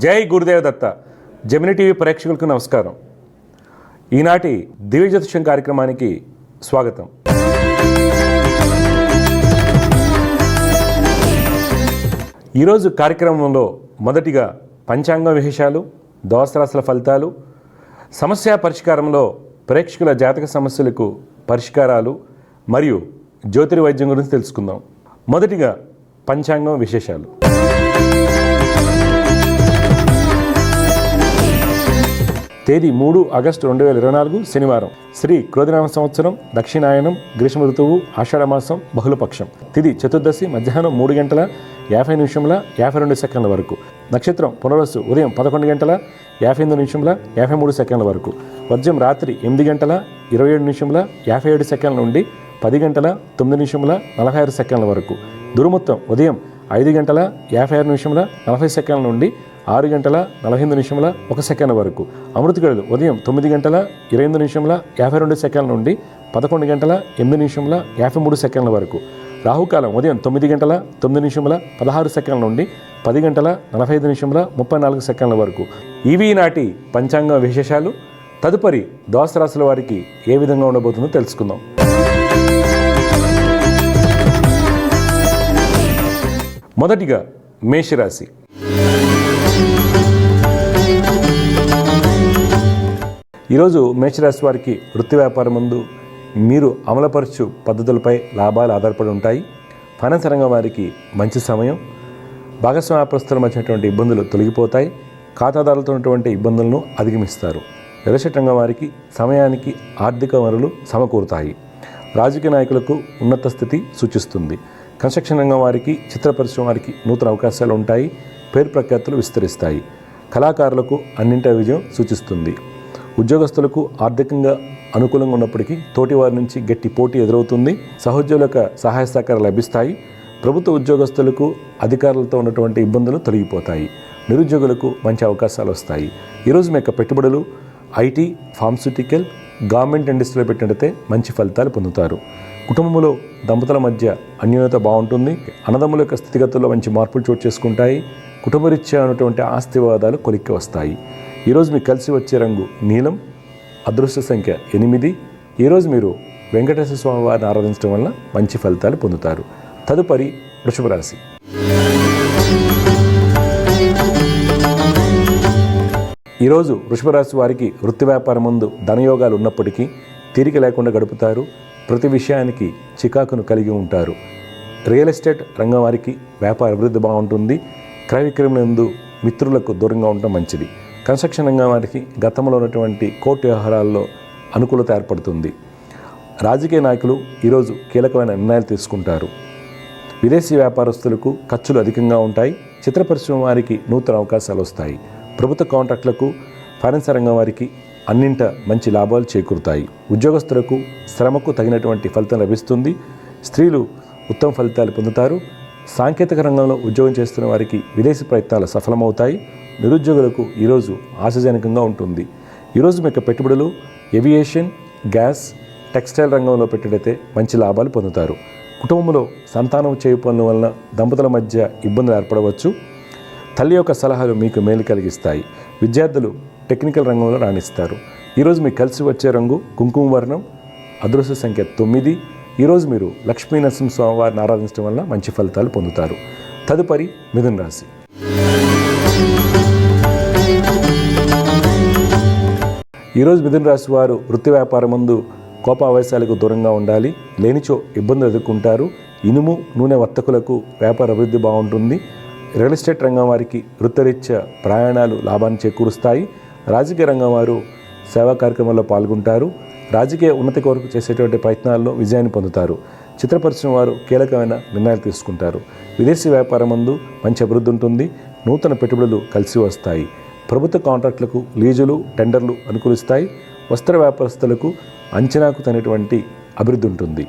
జై గురుదేవ దత్త. Gemini TV ప్రేక్షకులకు నమస్కారం. ఈనాటి దివ్య జ్యోతిష్యం కార్యక్రమానికి స్వాగతం. ఈరోజు కార్యక్రమంలో మొదటిగా పంచాంగ విశేషాలు, ద్వాదశరాశుల ఫలితాలు, సమస్య పరిష్కారంలో ప్రేక్షకుల జాతక సమస్యలకు పరిష్కారాలు మరియు జ్యోతిర్వైద్యం గురించి తెలుసుకుందాం. మొదటిగా పంచాంగం విశేషాలు. తేదీ 3 ఆగస్టు 2024 శనివారం. శ్రీ క్రోధినామ సంవత్సరం, దక్షిణాయనం, గ్రీష్మ ఋతువు, ఆషాఢమాసం, బహుళపక్షం. తిథి చతుర్దశి మధ్యాహ్నం 3:50 వరకు. నక్షత్రం పునర్వసు ఉదయం 11:58 వరకు. వర్జం రాత్రి 8:27 నుండి 10:09 వరకు. దుర్ముహూర్తం ఉదయం 5:56 నుండి 6:45 వరకు. అమృత గడులు ఉదయం 9:22 నుండి 11:08 వరకు. రాహుకాలం ఉదయం 9:09 నుండి 10:45 వరకు. ఇవి నాటి పంచాంగ విశేషాలు. తదుపరి ద్వాదశరాశుల వారికి ఏ విధంగా ఉండబోతుందో తెలుసుకుందాం. మొదటిగా మేషరాశి. ఈరోజు మేషరాశి వారికి వృత్తి వ్యాపారం ముందు మీరు అమలుపరచు పద్ధతులపై లాభాలు ఆధారపడి ఉంటాయి. ఫైనాన్స్ రంగం వారికి మంచి సమయం. భాగస్వామ్యస్తుల మధ్యటువంటి ఇబ్బందులు తొలగిపోతాయి. ఖాతాదారులతో ఉన్నటువంటి ఇబ్బందులను అధిగమిస్తారు. రియల్ ఎస్టేట్ రంగం వారికి సమయానికి ఆర్థిక వనరులు సమకూరుతాయి. రాజకీయ నాయకులకు ఉన్నత స్థితి సూచిస్తుంది. కన్స్ట్రక్షన్ రంగం వారికి, చిత్ర పరిశ్రమ వారికి నూతన అవకాశాలు ఉంటాయి. పేరు ప్రఖ్యాతులు విస్తరిస్తాయి. కళాకారులకు అన్నింటి విజయం సూచిస్తుంది. ఉద్యోగస్తులకు ఆర్థికంగా అనుకూలంగా ఉన్నప్పటికీ తోటి వారి నుంచి గట్టి పోటీ ఎదురవుతుంది. సహోద్యోగులకు సహాయ సహకారాలు లభిస్తాయి. ప్రభుత్వ ఉద్యోగస్తులకు అధికారులతో ఉన్నటువంటి ఇబ్బందులు తొలగిపోతాయి. నిరుద్యోగులకు మంచి అవకాశాలు వస్తాయి. ఈరోజు మీ యొక్క పెట్టుబడులు ఐటీ, ఫార్మస్యూటికల్, గవర్నమెంట్ ఇండస్ట్రీలో పెట్టినట్టయితే మంచి ఫలితాలు పొందుతారు. కుటుంబంలో దంపతుల మధ్య అన్యోన్యత బాగుంటుంది. అన్నదమ్ముల యొక్క స్థితిగతుల్లో మంచి మార్పులు చోటు చేసుకుంటాయి. కుటుంబరీత్యా ఉన్నటువంటి ఆస్తి వివాదాలు కొలిక్కి వస్తాయి. ఈరోజు మీకు కలిసి వచ్చే రంగు నీలం. అదృష్ట సంఖ్య 8. ఈరోజు మీరు వెంకటేశ్వర స్వామి వారిని ఆరాధించడం వల్ల మంచి ఫలితాలు పొందుతారు. తదుపరి వృషభ రాశి. ఈరోజు వృషభ రాశి వారికి వృత్తి వ్యాపారం ముందు ధనయోగాలు ఉన్నప్పటికీ తీరిక లేకుండా గడుపుతారు. ప్రతి విషయానికి చికాకును కలిగి ఉంటారు. రియల్ ఎస్టేట్ రంగం వారికి వ్యాపార అభివృద్ధి బాగుంటుంది. క్రయ విక్రయములందు మిత్రులకు దూరంగా ఉండటం మంచిది. కన్స్ట్రక్షన్ రంగం వారికి గతంలో ఉన్నటువంటి కోర్టు వ్యవహారాల్లో అనుకూలత ఏర్పడుతుంది. రాజకీయ నాయకులు ఈరోజు కీలకమైన నిర్ణయాలు తీసుకుంటారు. విదేశీ వ్యాపారస్తులకు ఖర్చులు అధికంగా ఉంటాయి. చిత్ర పరిశ్రమ వారికి నూతన అవకాశాలు వస్తాయి. ప్రభుత్వ కాంట్రాక్టులకు, ఫైనాన్స్ రంగం వారికి అన్నింట మంచి లాభాలు చేకూరుతాయి. ఉద్యోగస్తులకు శ్రమకు తగినటువంటి ఫలితం లభిస్తుంది. స్త్రీలు ఉత్తమ ఫలితాలు పొందుతారు. సాంకేతిక రంగంలో ఉద్యోగం చేస్తున్న వారికి విదేశీ ప్రయత్నాలు సఫలమవుతాయి. నిరుద్యోగులకు ఈరోజు ఆశాజనకంగా ఉంటుంది. ఈరోజు మీకు పెట్టుబడులు ఏవియేషన్, గ్యాస్, టెక్స్టైల్ రంగంలో పెట్టినట్లయితే మంచి లాభాలు పొందుతారు. కుటుంబంలో సంతానం చేయు పనుల వలన దంపతుల మధ్య ఇబ్బందులు ఏర్పడవచ్చు. తల్లి యొక్క సలహాలు మీకు మేలు కలిగిస్తాయి. విద్యార్థులు టెక్నికల్ రంగంలో రాణిస్తారు. ఈరోజు మీకు కలిసి వచ్చే రంగు కుంకుమ వర్ణం. అదృష్ట సంఖ్య 9. ఈరోజు మీరు లక్ష్మీ నరసింహస్వామి వారిని ఆరాధించడం వల్ల మంచి ఫలితాలు పొందుతారు. తదుపరి మిథున రాశి. ఈరోజు మిథున రాశి వారు వృత్తి వ్యాపారం ముందు కోపావేశాలకు దూరంగా ఉండాలి. లేనిచో ఇబ్బందులు ఎదుర్కొంటారు. ఇనుము, నూనె వర్తకులకు వ్యాపార అభివృద్ధి బాగుంటుంది. రియల్ ఎస్టేట్ రంగం వారికి వృత్తరీత్యా ప్రయాణాలు లాభాన్ని చేకూరుస్తాయి. రాజకీయ రంగం వారు సేవా కార్యక్రమాల్లో పాల్గొంటారు. రాజకీయ ఉన్నతి కొరకు చేసేటువంటి ప్రయత్నాల్లో విజయాన్ని పొందుతారు. చిత్ర పరిశ్రమ వారు కీలకమైన నిర్ణయాలు తీసుకుంటారు. విదేశీ వ్యాపారం ముందు మంచి అభివృద్ధి ఉంటుంది. నూతన పెట్టుబడులు కలిసి వస్తాయి. ప్రభుత్వ కాంట్రాక్టులకు లీజులు, టెండర్లు అనుకూలిస్తాయి. వస్త్ర వ్యాపారస్తులకు అంచనాకు తగినటువంటి అభివృద్ధి ఉంటుంది.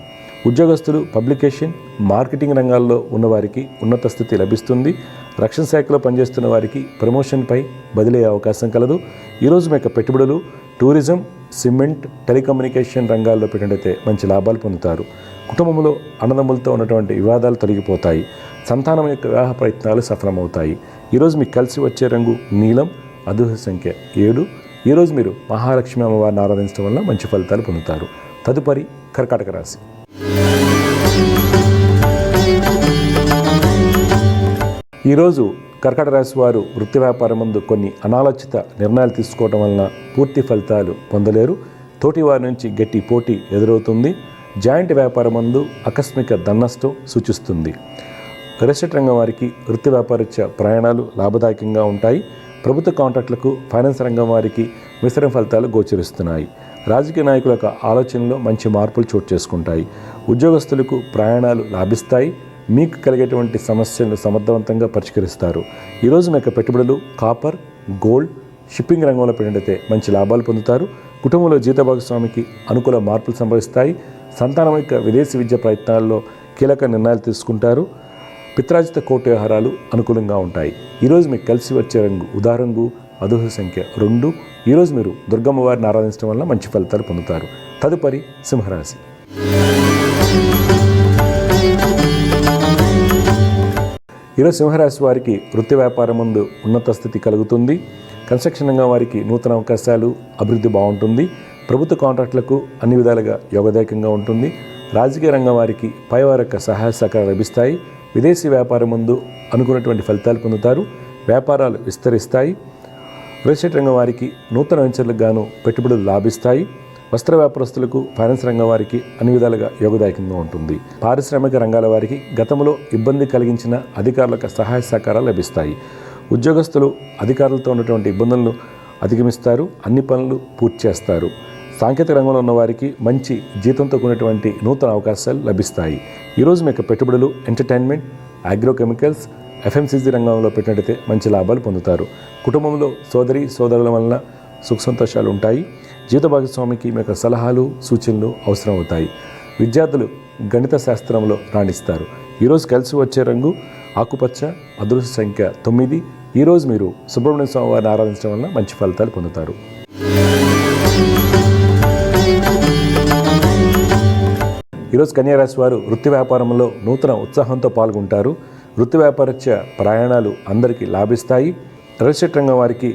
ఉద్యోగస్తులు పబ్లికేషన్, మార్కెటింగ్ రంగాల్లో ఉన్నవారికి ఉన్నత స్థితి లభిస్తుంది. రక్షణ శాఖలో పనిచేస్తున్న వారికి ప్రమోషన్పై బదిలీ అవకాశం కలదు. ఈరోజు మీ యొక్క పెట్టుబడులు టూరిజం, సిమెంట్, టెలికమ్యూనికేషన్ రంగాల్లో పెట్టినట్లయితే మంచి లాభాలు పొందుతారు. కుటుంబంలో అన్నదమ్ములతో ఉన్నటువంటి వివాదాలు తొలగిపోతాయి. సంతానం యొక్క వివాహ ప్రయత్నాలు సఫలమవుతాయి. ఈరోజు మీకు కలిసి వచ్చే రంగు నీలం, అదృష్ట సంఖ్య 7. ఈరోజు మీరు మహాలక్ష్మి అమ్మవారిని ఆరాధించడం వల్ల మంచి ఫలితాలు పొందుతారు. తదుపరి కర్కాటక రాశి. ఈరోజు కర్కాటక రాశి వారు వృత్తి వ్యాపారం ముందు కొన్ని అనాలోచిత నిర్ణయాలు తీసుకోవడం వలన పూర్తి ఫలితాలు పొందలేరు. తోటి వారి నుంచి గట్టి పోటీ ఎదురవుతుంది. జాయింట్ వ్యాపారం ముందు ఆకస్మిక ధననష్టం సూచిస్తుంది. రియల్ ఎస్టేట్ రంగం వారికి వృత్తి వ్యాపారరీత్యా ప్రయాణాలు లాభదాయకంగా ఉంటాయి. ప్రభుత్వ కాంట్రాక్టులకు, ఫైనాన్స్ రంగం వారికి మిశ్రమ ఫలితాలు గోచరిస్తున్నాయి. రాజకీయ నాయకుల యొక్క ఆలోచనలో మంచి మార్పులు చోటు చేసుకుంటాయి. ఉద్యోగస్తులకు ప్రయాణాలు లాభిస్తాయి. మీకు కలిగేటువంటి సమస్యలను సమర్థవంతంగా పరిష్కరిస్తారు. ఈరోజు మీ యొక్క పెట్టుబడులు కాపర్, గోల్డ్, షిప్పింగ్ రంగంలో పెట్టినట్లయితే మంచి లాభాలు పొందుతారు. కుటుంబంలో జీవిత భాగస్వామికి అనుకూల మార్పులు సంభవిస్తాయి. సంతానం యొక్క విదేశీ విద్య ప్రయత్నాల్లో కీలక నిర్ణయాలు తీసుకుంటారు. పిత్రాజిత కోర్టు వ్యవహారాలు అనుకూలంగా ఉంటాయి. ఈరోజు మీకు కలిసి వచ్చే రంగు ఉదారంగు, అదృష్ట సంఖ్య 2. ఈరోజు మీరు దుర్గమ్మ వారిని ఆరాధించడం వల్ల మంచి ఫలితాలు పొందుతారు. తదుపరి సింహరాశి. ఈరోజు సింహరాశి వారికి వృత్తి వ్యాపారం ముందు ఉన్నత స్థితి కలుగుతుంది. కన్స్ట్రక్షన్ రంగం వారికి నూతన అవకాశాలు, అభివృద్ధి బాగుంటుంది. ప్రభుత్వ కాంట్రాక్టులకు అన్ని విధాలుగా యోగదాయకంగా ఉంటుంది. రాజకీయ రంగం వారికి పైవారి యొక్క సహాయ సహకారాలు లభిస్తాయి. విదేశీ వ్యాపారం ముందు అనుకున్నటువంటి ఫలితాలు పొందుతారు. వ్యాపారాలు విస్తరిస్తాయి. రియల్ ఎస్టేట్ రంగం వారికి నూతన వెంచర్లకు గాను పెట్టుబడులు లాభిస్తాయి. వస్త్ర వ్యాపారస్తులకు, ఫైనాన్స్ రంగం వారికి అన్ని విధాలుగా యోగదాయకంగా ఉంటుంది. పారిశ్రామిక రంగాల వారికి గతంలో ఇబ్బంది కలిగించిన అధికారులకు సహాయ సహకారాలు లభిస్తాయి. ఉద్యోగస్తులు అధికారులతో ఉన్నటువంటి ఇబ్బందులను అధిగమిస్తారు. అన్ని పనులు పూర్తి చేస్తారు. సాంకేతిక రంగంలో ఉన్న వారికి మంచి జీతంతో కూడినటువంటి నూతన అవకాశాలు లభిస్తాయి. ఈరోజు మీకు పెట్టుబడులు ఎంటర్టైన్మెంట్, అగ్రోకెమికల్స్, ఎఫ్ఎంసీజీ రంగంలో పెట్టినట్టయితే మంచి లాభాలు పొందుతారు. కుటుంబంలో సోదరుల వలన సుఖ సంతోషాలు ఉంటాయి. జీవిత భాగస్వామికి మీ యొక్క సలహాలు, సూచనలు అవసరం అవుతాయి. విద్యార్థులు గణిత శాస్త్రంలో రాణిస్తారు. ఈరోజు కలిసి వచ్చే రంగు ఆకుపచ్చ, అదృష్ట సంఖ్య 9. ఈరోజు మీరు సుబ్రహ్మణ్య స్వామి వారిని ఆరాధించడం వల్ల మంచి ఫలితాలు పొందుతారు. ఈరోజు కన్యారాశి వారు వృత్తి వ్యాపారంలో నూతన ఉత్సాహంతో పాల్గొంటారు. వృత్తి వ్యాపారరీత్యా ప్రయాణాలు అందరికీ లాభిస్తాయి. రియల్ ఎస్టేట్ రంగం వారికి,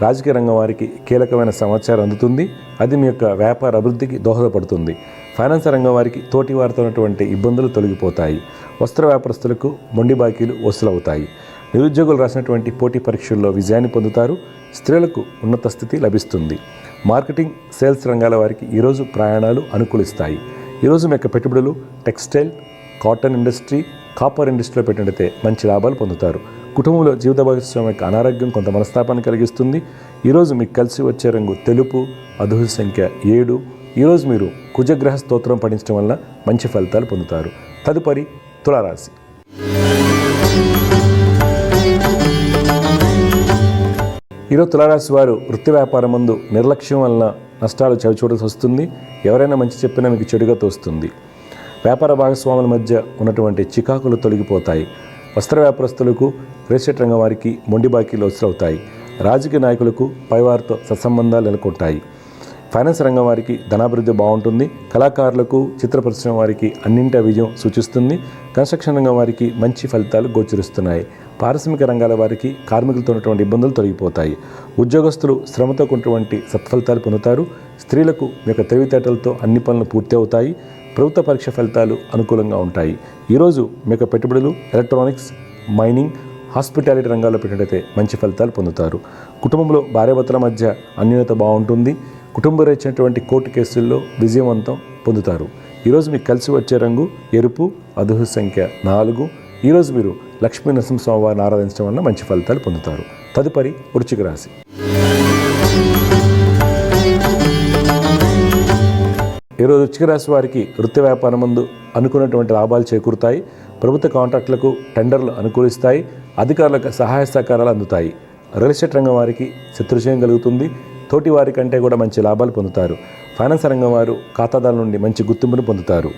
రాజకీయ రంగం వారికి కీలకమైన సమాచారం అందుతుంది. అది మీ యొక్క వ్యాపార అభివృద్ధికి దోహదపడుతుంది. ఫైనాన్స్ రంగం వారికి తోటి వారితో ఉన్నటువంటి ఇబ్బందులు తొలగిపోతాయి. వస్త్ర వ్యాపారస్తులకు మొండి బాకీలు వసూలవుతాయి. నిరుద్యోగులు రాసినటువంటి పోటీ పరీక్షల్లో విజయాన్ని పొందుతారు. స్త్రీలకు ఉన్నత స్థితి లభిస్తుంది. మార్కెటింగ్, సేల్స్ రంగాల వారికి ఈరోజు ప్రయాణాలు అనుకూలిస్తాయి. ఈరోజు మీ యొక్క పెట్టుబడులు టెక్స్టైల్, కాటన్ ఇండస్ట్రీ, కాపర్ ఇండస్ట్రీలో పెట్టినట్టయితే మంచి లాభాలు పొందుతారు. కుటుంబంలో జీవిత భాగస్వామి యొక్క అనారోగ్యం కొంత మనస్తాపాన్ని కలిగిస్తుంది. ఈరోజు మీకు కలిసి వచ్చే రంగు తెలుపు, అదృష్ట సంఖ్య 7. ఈరోజు మీరు కుజగ్రహ స్తోత్రం పఠించడం వల్ల మంచి ఫలితాలు పొందుతారు. తదుపరి తులారాశి. ఈరోజు తులారాశి వారు వృత్తి వ్యాపారం ముందు నిర్లక్ష్యం వలన నష్టాలు చవిచూడాల్సి వస్తుంది. ఎవరైనా మంచి చెప్పినా మీకు చెడుగా తోస్తుంది. వ్యాపార భాగస్వాముల మధ్య ఉన్నటువంటి చికాకులు తొలగిపోతాయి. వస్త్ర వ్యాపారస్తులకు, రియల్ ఎస్టేట్ రంగం వారికి మొండి బాకీలు వసూలవుతాయి. రాజకీయ నాయకులకు పైవారితో సత్సంబంధాలు నెలకొంటాయి. ఫైనాన్స్ రంగం వారికి ధనాభివృద్ధి బాగుంటుంది. కళాకారులకు, చిత్ర పరిశ్రమ వారికి అన్నింటా విజయం సూచిస్తుంది. కన్స్ట్రక్షన్ రంగం వారికి మంచి ఫలితాలు గోచరిస్తున్నాయి. పారిశ్రామిక రంగాల వారికి కార్మికులతో ఉన్నటువంటి ఇబ్బందులు తొలగిపోతాయి. ఉద్యోగస్తులు శ్రమతో ఉన్నటువంటి సత్ఫలితాలు పొందుతారు. స్త్రీలకు మీ యొక్క తెలివితేటలతో అన్ని పనులు పూర్తి అవుతాయి. ప్రభుత్వ పరీక్ష ఫలితాలు అనుకూలంగా ఉంటాయి. ఈరోజు మీ యొక్క పెట్టుబడులు ఎలక్ట్రానిక్స్, మైనింగ్, హాస్పిటాలిటీ రంగాల్లో పెట్టినట్టయితే మంచి ఫలితాలు పొందుతారు. కుటుంబంలో భార్యాభర్తల మధ్య అన్యోన్యత బాగుంటుంది. కుటుంబ రీత్యైనటువంటి కోర్టు కేసుల్లో విజయవంతం పొందుతారు. ఈరోజు మీకు కలిసి వచ్చే రంగు ఎరుపు, అదృష్ట సంఖ్య 4. ఈరోజు మీరు లక్ష్మీ నరసింహస్వామి వారిని ఆరాధించడం వల్ల మంచి ఫలితాలు పొందుతారు. తదుపరి వృశ్చిక రాశి. ఈరోజు వృశ్చిక రాశి వారికి వృత్తి వ్యాపారం ముందు అనుకున్నటువంటి లాభాలు చేకూరుతాయి. ప్రభుత్వ కాంట్రాక్టులకు టెండర్లు అనుకూలిస్తాయి. అధికారులకు సహాయ సహకారాలు అందుతాయి. రియల్ ఎస్టేట్ రంగం వారికి శత్రుజయం కలుగుతుంది. తోటి వారి కంటే కూడా మంచి లాభాలు పొందుతారు. ఫైనాన్స్ రంగం వారు ఖాతాదారుల నుండి మంచి గుర్తింపును పొందుతారు.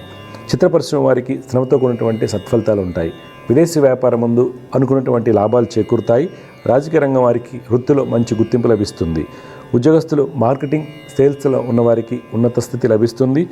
చిత్ర పరిశ్రమ వారికి శ్రమతో కూడినటువంటి సత్ఫలితాలు ఉంటాయి. విదేశీ వ్యాపారం ముందు అనుకున్నటువంటి లాభాలు చేకూరుతాయి. రాజకీయ రంగం వారికి వృత్తిలో మంచి గుర్తింపు లభిస్తుంది. ఉద్యోగస్తులు మార్కెటింగ్ సేల్స్లో ఉన్నవారికి ఉన్నత స్థితి లభిస్తుంది.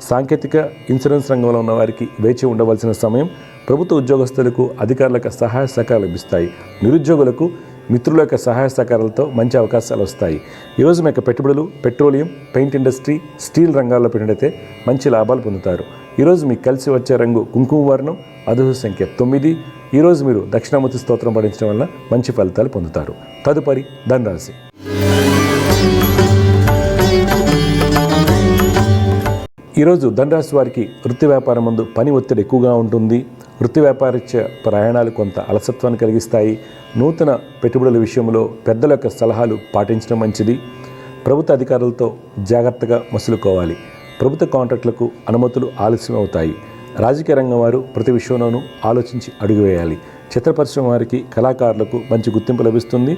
సాంకేతిక ఇన్సూరెన్స్ రంగంలో ఉన్నవారికి వేచి ఉండవలసిన సమయం. ప్రభుత్వ ఉద్యోగస్తులకు అధికారులకు సహాయ సహకారాలు లభిస్తాయి. నిరుద్యోగులకు మిత్రుల యొక్క సహాయ సహకారాలతో మంచి అవకాశాలు వస్తాయి. ఈరోజు మీ యొక్క పెట్టుబడులు పెట్రోలియం, పెయింట్ ఇండస్ట్రీ, స్టీల్ రంగాల్లో పెట్టినట్టయితే మంచి లాభాలు పొందుతారు. ఈరోజు మీకు కలిసి వచ్చే రంగు కుంకుమ వర్ణం, అదృష్ట సంఖ్య 9. ఈరోజు మీరు దక్షిణామూర్తి స్తోత్రం పఠించడం వల్ల మంచి ఫలితాలు పొందుతారు. తదుపరి ధనురాశి. ఈరోజు ధనురాశి వారికి వృత్తి వ్యాపారం ముందు పని ఒత్తిడి ఎక్కువగా ఉంటుంది. వృత్తి వ్యాపారరీత్యా ప్రయాణాలు కొంత అలసత్వాన్ని కలిగిస్తాయి. నూతన పెట్టుబడుల విషయంలో పెద్దల యొక్క సలహాలు పాటించడం మంచిది. ప్రభుత్వ అధికారులతో జాగ్రత్తగా మసులుకోవాలి. ప్రభుత్వ కాంట్రాక్టులకు అనుమతులు ఆలస్యం అవుతాయి. రాజకీయ రంగం వారు ప్రతి విషయంలోనూ ఆలోచించి అడుగు వేయాలి. చిత్ర పరిశ్రమ వారికి, కళాకారులకు మంచి గుర్తింపు లభిస్తుంది.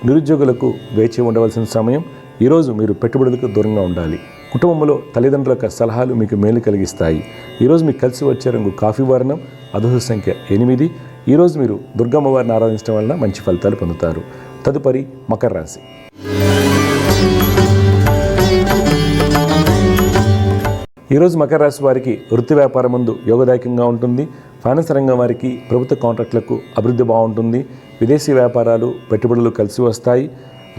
నిరుద్యోగులకు వేచి ఉండవలసిన సమయం. ఈరోజు మీరు పెట్టుబడులకు దూరంగా ఉండాలి. కుటుంబంలో తల్లిదండ్రుల యొక్క సలహాలు మీకు మేలు కలిగిస్తాయి. ఈరోజు మీకు కలిసి వచ్చే రంగు కాఫీ వర్ణం, అదృష్ట సంఖ్య 8. ఈరోజు మీరు దుర్గమ్మ వారిని ఆరాధించడం వలన మంచి ఫలితాలు పొందుతారు. తదుపరి మకర రాశి. ఈరోజు మకర రాశి వారికి వృత్తి వ్యాపారం ముందు యోగదాయకంగా ఉంటుంది. ఫైనాన్స్ రంగం వారికి ప్రభుత్వ కాంట్రాక్టులకు అభివృద్ధి బాగుంటుంది. విదేశీ వ్యాపారాలు, పెట్టుబడులు కలిసి వస్తాయి.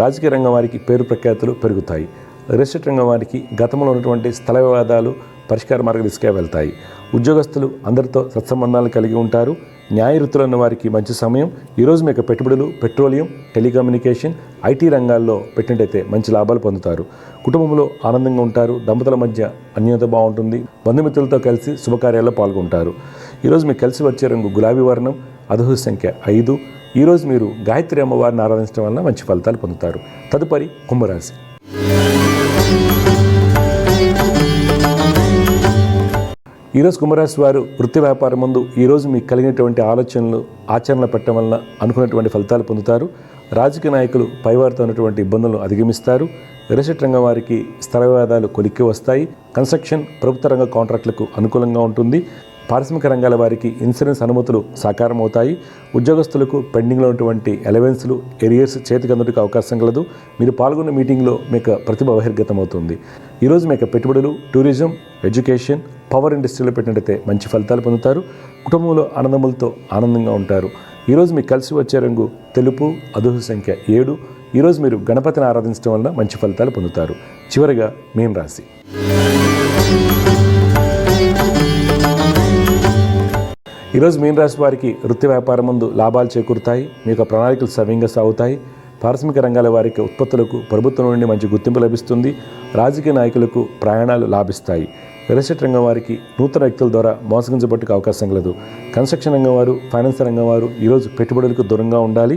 రాజకీయ రంగం వారికి పేరు ప్రఖ్యాతులు పెరుగుతాయి. రియల్ ఎస్టేట్ రంగం వారికి గతంలో ఉన్నటువంటి స్థల వివాదాలు పరిష్కార మార్గదిశగా వెళ్తాయి. ఉద్యోగస్తులు అందరితో సత్సంబంధాలు కలిగి ఉంటారు. న్యాయ వృత్తులు ఉన్న వారికి మంచి సమయం. ఈరోజు మీకు పెట్టుబడులు పెట్రోలియం, టెలికమ్యూనికేషన్, ఐటీ రంగాల్లో పెట్టినట్టయితే మంచి లాభాలు పొందుతారు. కుటుంబంలో ఆనందంగా ఉంటారు. దంపతుల మధ్య అన్యోన్యత బాగుంటుంది. బంధుమిత్రులతో కలిసి శుభకార్యాల్లో పాల్గొంటారు. ఈరోజు మీకు కలిసి వచ్చే రంగు గులాబీ వర్ణం, అదృష్ట సంఖ్య 5. ఈరోజు మీరు గాయత్రి అమ్మవారిని ఆరాధించడం వలన మంచి ఫలితాలు పొందుతారు. తదుపరి కుంభరాశి. ఈరోజు కుంభరాశి వారు వృత్తి వ్యాపారం ముందు ఈరోజు మీకు కలిగినటువంటి ఆలోచనలు ఆచరణ పెట్టడం వలన అనుకున్నటువంటి ఫలితాలు పొందుతారు. రాజకీయ నాయకులు పైవారితో ఉన్నటువంటి ఇబ్బందులను అధిగమిస్తారు. రియల్ ఎస్టేట్ రంగం వారికి స్థల వివాదాలు కొలిక్కి వస్తాయి. కన్స్ట్రక్షన్, ప్రభుత్వ రంగ కాంట్రాక్టులకు అనుకూలంగా ఉంటుంది. పారిశ్రామిక రంగాల వారికి ఇన్సూరెన్స్ అనుమతులు సాకారం అవుతాయి. ఉద్యోగస్తులకు పెండింగ్లో ఉన్నటువంటి అలవెన్స్లు, ఎరియర్స్ చేతికి అందుకు అవకాశం కలదు. మీరు పాల్గొన్న మీటింగ్లో మీకు ప్రతిభ బహిర్గతం అవుతుంది. ఈరోజు మీకు పెట్టుబడులు టూరిజం, ఎడ్యుకేషన్, పవర్ ఇండస్ట్రీలో పెట్టినట్టయితే మంచి ఫలితాలు పొందుతారు. కుటుంబంలో ఆనందములతో ఆనందంగా ఉంటారు. ఈరోజు మీకు కలిసి వచ్చే రంగు తెలుపు, అదృష్ట సంఖ్య 7. ఈరోజు మీరు గణపతిని ఆరాధించడం వలన మంచి ఫలితాలు పొందుతారు. చివరిగా మీన రాశి. ఈరోజు మీన రాశి వారికి వృత్తి వ్యాపారం ముందు లాభాలు చేకూరుతాయి. మీకు ప్రణాళికలు సవ్యంగా సాగుతాయి. పారిశ్రామిక రంగాల వారికి ఉత్పత్తులకు ప్రభుత్వం నుండి మంచి గుర్తింపు లభిస్తుంది. రాజకీయ నాయకులకు ప్రయాణాలు లాభిస్తాయి. రియల్ ఎస్టేట్ రంగం వారికి నూతన వ్యక్తుల ద్వారా మోసగించబట్టుకు అవకాశం కలదు. కన్స్ట్రక్షన్ రంగం వారు, ఫైనాన్స్ రంగం వారు ఈరోజు పెట్టుబడులకు దూరంగా ఉండాలి.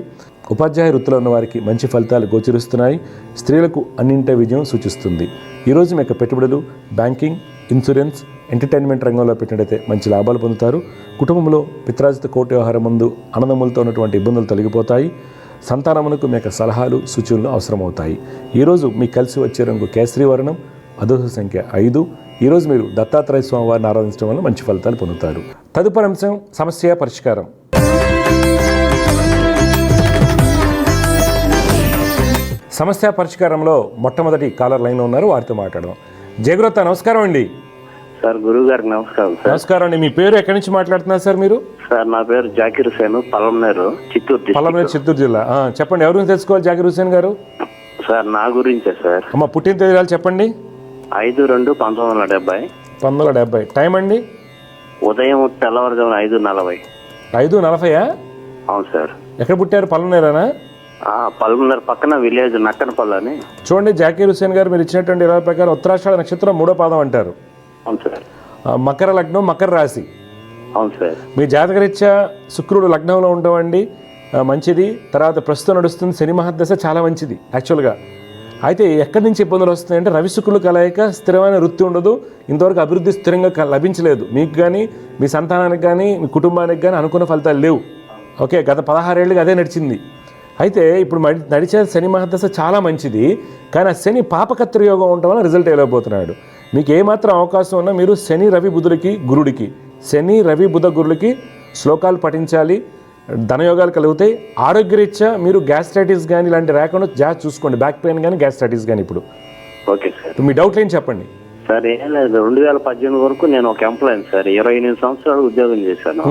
ఉపాధ్యాయ వృత్తిలో ఉన్న వారికి మంచి ఫలితాలు గోచరిస్తున్నాయి. స్త్రీలకు అన్నింటి విజయం సూచిస్తుంది. ఈరోజు మీ యొక్క పెట్టుబడులు బ్యాంకింగ్, ఇన్సూరెన్స్, ఎంటర్టైన్మెంట్ రంగంలో పెట్టినట్టయితే మంచి లాభాలు పొందుతారు. కుటుంబంలో పిత్రాజిత కోర్టు వ్యవహారం ముందు అన్నదమ్ములతో ఉన్నటువంటి ఇబ్బందులు తొలగిపోతాయి. సంతానమునకు మీ యొక్క సలహాలు, సూచనలు అవసరమవుతాయి. ఈరోజు మీకు కలిసి వచ్చే రంగు కేసరి వర్ణం, అదృష్ట సంఖ్య 5. ఈరోజు మీరు దత్తాత్రేయ స్వామి వారిని ఆరాధించడం వల్ల మంచి ఫలితాలు పొందుతారు. తదుపరి అంశం సమస్య పరిష్కారం. సమస్య పరిష్కారంలో మొట్టమొదటి కాలర్ లైన్లో ఉన్నారు, వారితో మాట్లాడదాం. జయగురత, నమస్కారం అండి. సార్, గురువు గారికి నమస్కారం సార్. నమస్కారం అండి. మీ పేరు ఎక్కడి నుంచి మాట్లాడుతున్నారు సార్ మీరు? సార్, నా పేరు జాకీర్ హుసేన్, పలమనేరు, చిత్తూరు జిల్లా. చెప్పండి, ఎవరి గురించి తెలుసుకోవాలి జాకీర్ హుసేన్ గారు? సార్, నా గురించే సార్. అమ్మ, పుట్టిన తేదీలు చెప్పండి. 5/2/1970. 1970. టైం అండి? ఉదయం తెల్లవారుజామున 5:40. 5:40? అవును సార్. ఎక్కడ పుట్టారు? పలమనేరేనా? పలమనేరు పక్కన విలేజ్ నక్కనపల్లి అని. చూడండి జాకీర్ హుసేన్ గారు, మీరు ఇచ్చినటువంటి ఇరవై ప్రకారం ఉత్తరాషాఢ నక్షత్రం 3వ పాదం అంటారు. అవును సార్. మకర లగ్నం, మకర రాశి. అవును సార్. మీ జాతకరీత్యా శుక్రుడు లగ్నంలో ఉండవండి, మంచిది. తర్వాత ప్రస్తుతం నడుస్తుంది శని మహాదశ, చాలా మంచిది యాక్చువల్గా. అయితే ఎక్కడి నుంచి ఇబ్బందులు వస్తున్నాయంటే రవి శుక్రులు కలయిక, స్థిరమైన వృత్తి ఉండదు. ఇంతవరకు అభివృద్ధి స్థిరంగా లభించలేదు మీకు కానీ, మీ సంతానానికి కానీ, మీ కుటుంబానికి కానీ అనుకున్న ఫలితాలు లేవు. ఓకే, గత 16 ఏళ్ళకి అదే నడిచింది. అయితే ఇప్పుడు నడిచే శని మహాదశ చాలా మంచిది, కానీ ఆ శని పాపకత్ర యోగం ఉండటం వల్ల రిజల్ట్ ఇవ్వలేకపోతున్నాడు. మీకు ఏమాత్రం అవకాశం ఉన్నా మీరు శని రవి బుధులకి, గురుడికి, శని రవి బుధ గురులకి శ్లోకాలు పఠించాలి. ధనయోగాలు కలుగుతాయి. ఆరోగ్యరీత్యా మీరు గ్యాస్ట్రైటిస్ కానీ ఇలాంటి రాకుండా జాగ్రత్త చూసుకోండి. బ్యాక్ పెయిన్ కానీ గ్యాస్ట్రైటిస్ కానీ. ఇప్పుడు ఓకే సార్. మీ డౌట్లు ఏం చెప్పండి. సార్ ఏం లేదు, 2018 వరకు నేను ఒక ఎంప్లాయీ సార్. 28 సంవత్సరాలు ఉద్యోగం చేశాను.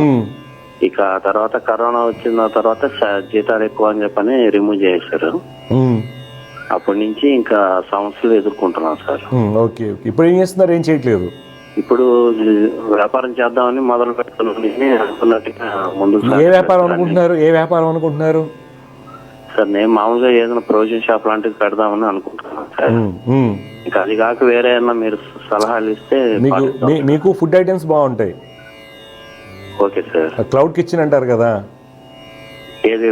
ఇక తర్వాత కరోనా వచ్చిన తర్వాత జీతాలు ఎక్కువ అని చెప్పని రిమూవ్ చేశారు. అప్పటి నుంచి ఇంకా సమస్యలు ఎదుర్కొంటున్నాను సార్. Okay okay. ఇప్పుడు ఏం చేస్తున్నారు? ఏం చేయట్లేదు. ఇప్పుడు వ్యాపారం చేద్దామని మొదలు పెడుతున్నాను అనుకున్నట్టుగా ముందు. ఏ వ్యాపారం అనుకుంటున్నారు? ఏ వ్యాపారం అనుకుంటున్నారు సార్? నేను మామూలుగా ఏదైనా ప్రొవిజన్ షాప్ లాంటిది పెడదామని అనుకుంటున్నాను సార్. ఇంకా అది కాక వేరే ఏమన్నా మీరు సలహాలు ఇస్తే. మీకు ఫుడ్ ఐటమ్స్ బాగుంటాయి. Okay sir. క్లౌడ్ కిచెన్ అంటారు కదా, ఏది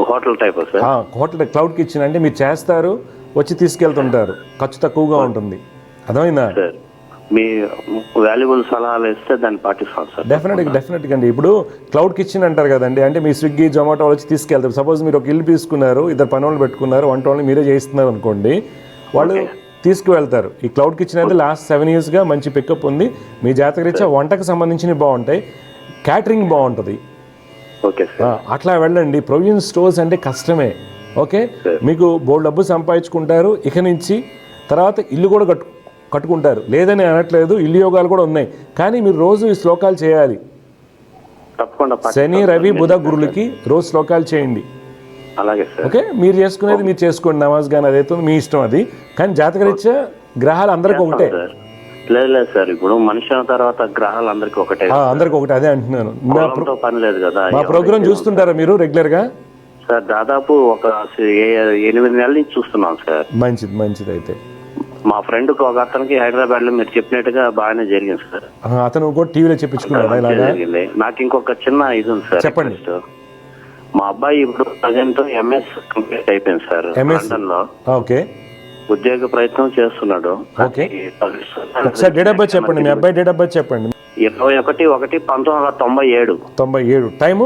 hotel type sir? Hotel cloud kitchen అంటే మీరు చేస్తారు, వచ్చి తీసుకెళ్తుంటారు, ఖర్చు తక్కువగా ఉంటుంది. అర్థమైందా? సార్ మీ వాల్యుబుల్ సలహాలు ఇస్తే దాన్ని పాటిస్తాను సార్. డెఫినెట్గా అండి. ఇప్పుడు క్లౌడ్ కిచెన్ అంటారు కదండి, అంటే మీ స్విగ్గీ జొమాటో వచ్చి తీసుకెళ్తారు. సపోజ్ మీరు ఒక ఇల్లు తీసుకున్నారు, ఇద్దరు పని వాళ్ళు పెట్టుకున్నారు, వంట వాళ్ళని మీరే చేస్తున్నారు అనుకోండి, వాళ్ళు తీసుకువెళ్తారు. ఈ క్లౌడ్ కిచెన్ అయితే లాస్ట్ 7 yearsగా మంచి పికప్ ఉంది. మీ జాతకరీత్యా వంటకు సంబంధించినవి బాగుంటాయి, క్యాటరింగ్ బాగుంటుంది. Okay sir. అట్లా వెళ్ళండి. ప్రొవిజన్ స్టోర్స్ అంటే కష్టమే. ఓకే, మీకు బోల్డ్ డబ్బు సంపాదించుకుంటారు. ఇక నుంచి తర్వాత ఇల్లు కూడా కట్టుకుంటారు, లేదని అనట్లేదు. ఇల్లు యోగాలు కూడా ఉన్నాయి. కానీ మీరు రోజు ఈ శ్లోకాలు చేయాలి. తప్పకుండా శని రవి బుధ గురులకి రోజు శ్లోకాలు చేయండి. అలాగే సార్. ఓకే, మీరు చేసుకునేది మీరు చేసుకోండి, నమాజ్ కానీ అదైతే మీ ఇష్టం అది. కానీ జాతకరీత్యా గ్రహాలు అందరికి ఒకటే. లేదు సార్, ఇప్పుడు మనిషి తర్వాత గ్రహాలు అందరికి ఒకటే. అందరికి ఒకటే, అదే అంటున్నాను. పని లేదు కదా. మా ప్రోగ్రామ్ చూస్తుంటారా మీరు రెగ్యులర్ గా? సార్ దాదాపు ఒక 8 నెలల నుంచి చూస్తున్నాం సార్. మంచిది. అయితే మా ఫ్రెండ్ ఒక అతనికి హైదరాబాద్ లో మీరు చెప్పినట్టుగా బాగానే జరిగింది సార్. అతను కూడా టీవీలో చెప్పించుకున్నాడు. నాకు ఇంకొక చిన్న ఇది ఉంది సార్. చెప్పండి. మా అబ్బాయి ఇప్పుడు ప్రజెంట్ MS కంప్లీట్ అయిపోయింది సార్ లండన్ లో. ఓకే, ఉద్యోగ ప్రయత్నం చేస్తున్నాడు. ఓకే, ఒకసారి డేట్ ఆఫ్ బర్త్ చెప్పండి. మీ అబ్బాయి డేట్ ఆఫ్ బర్త్ చెప్పండి. 21/1/1997. 97. టైము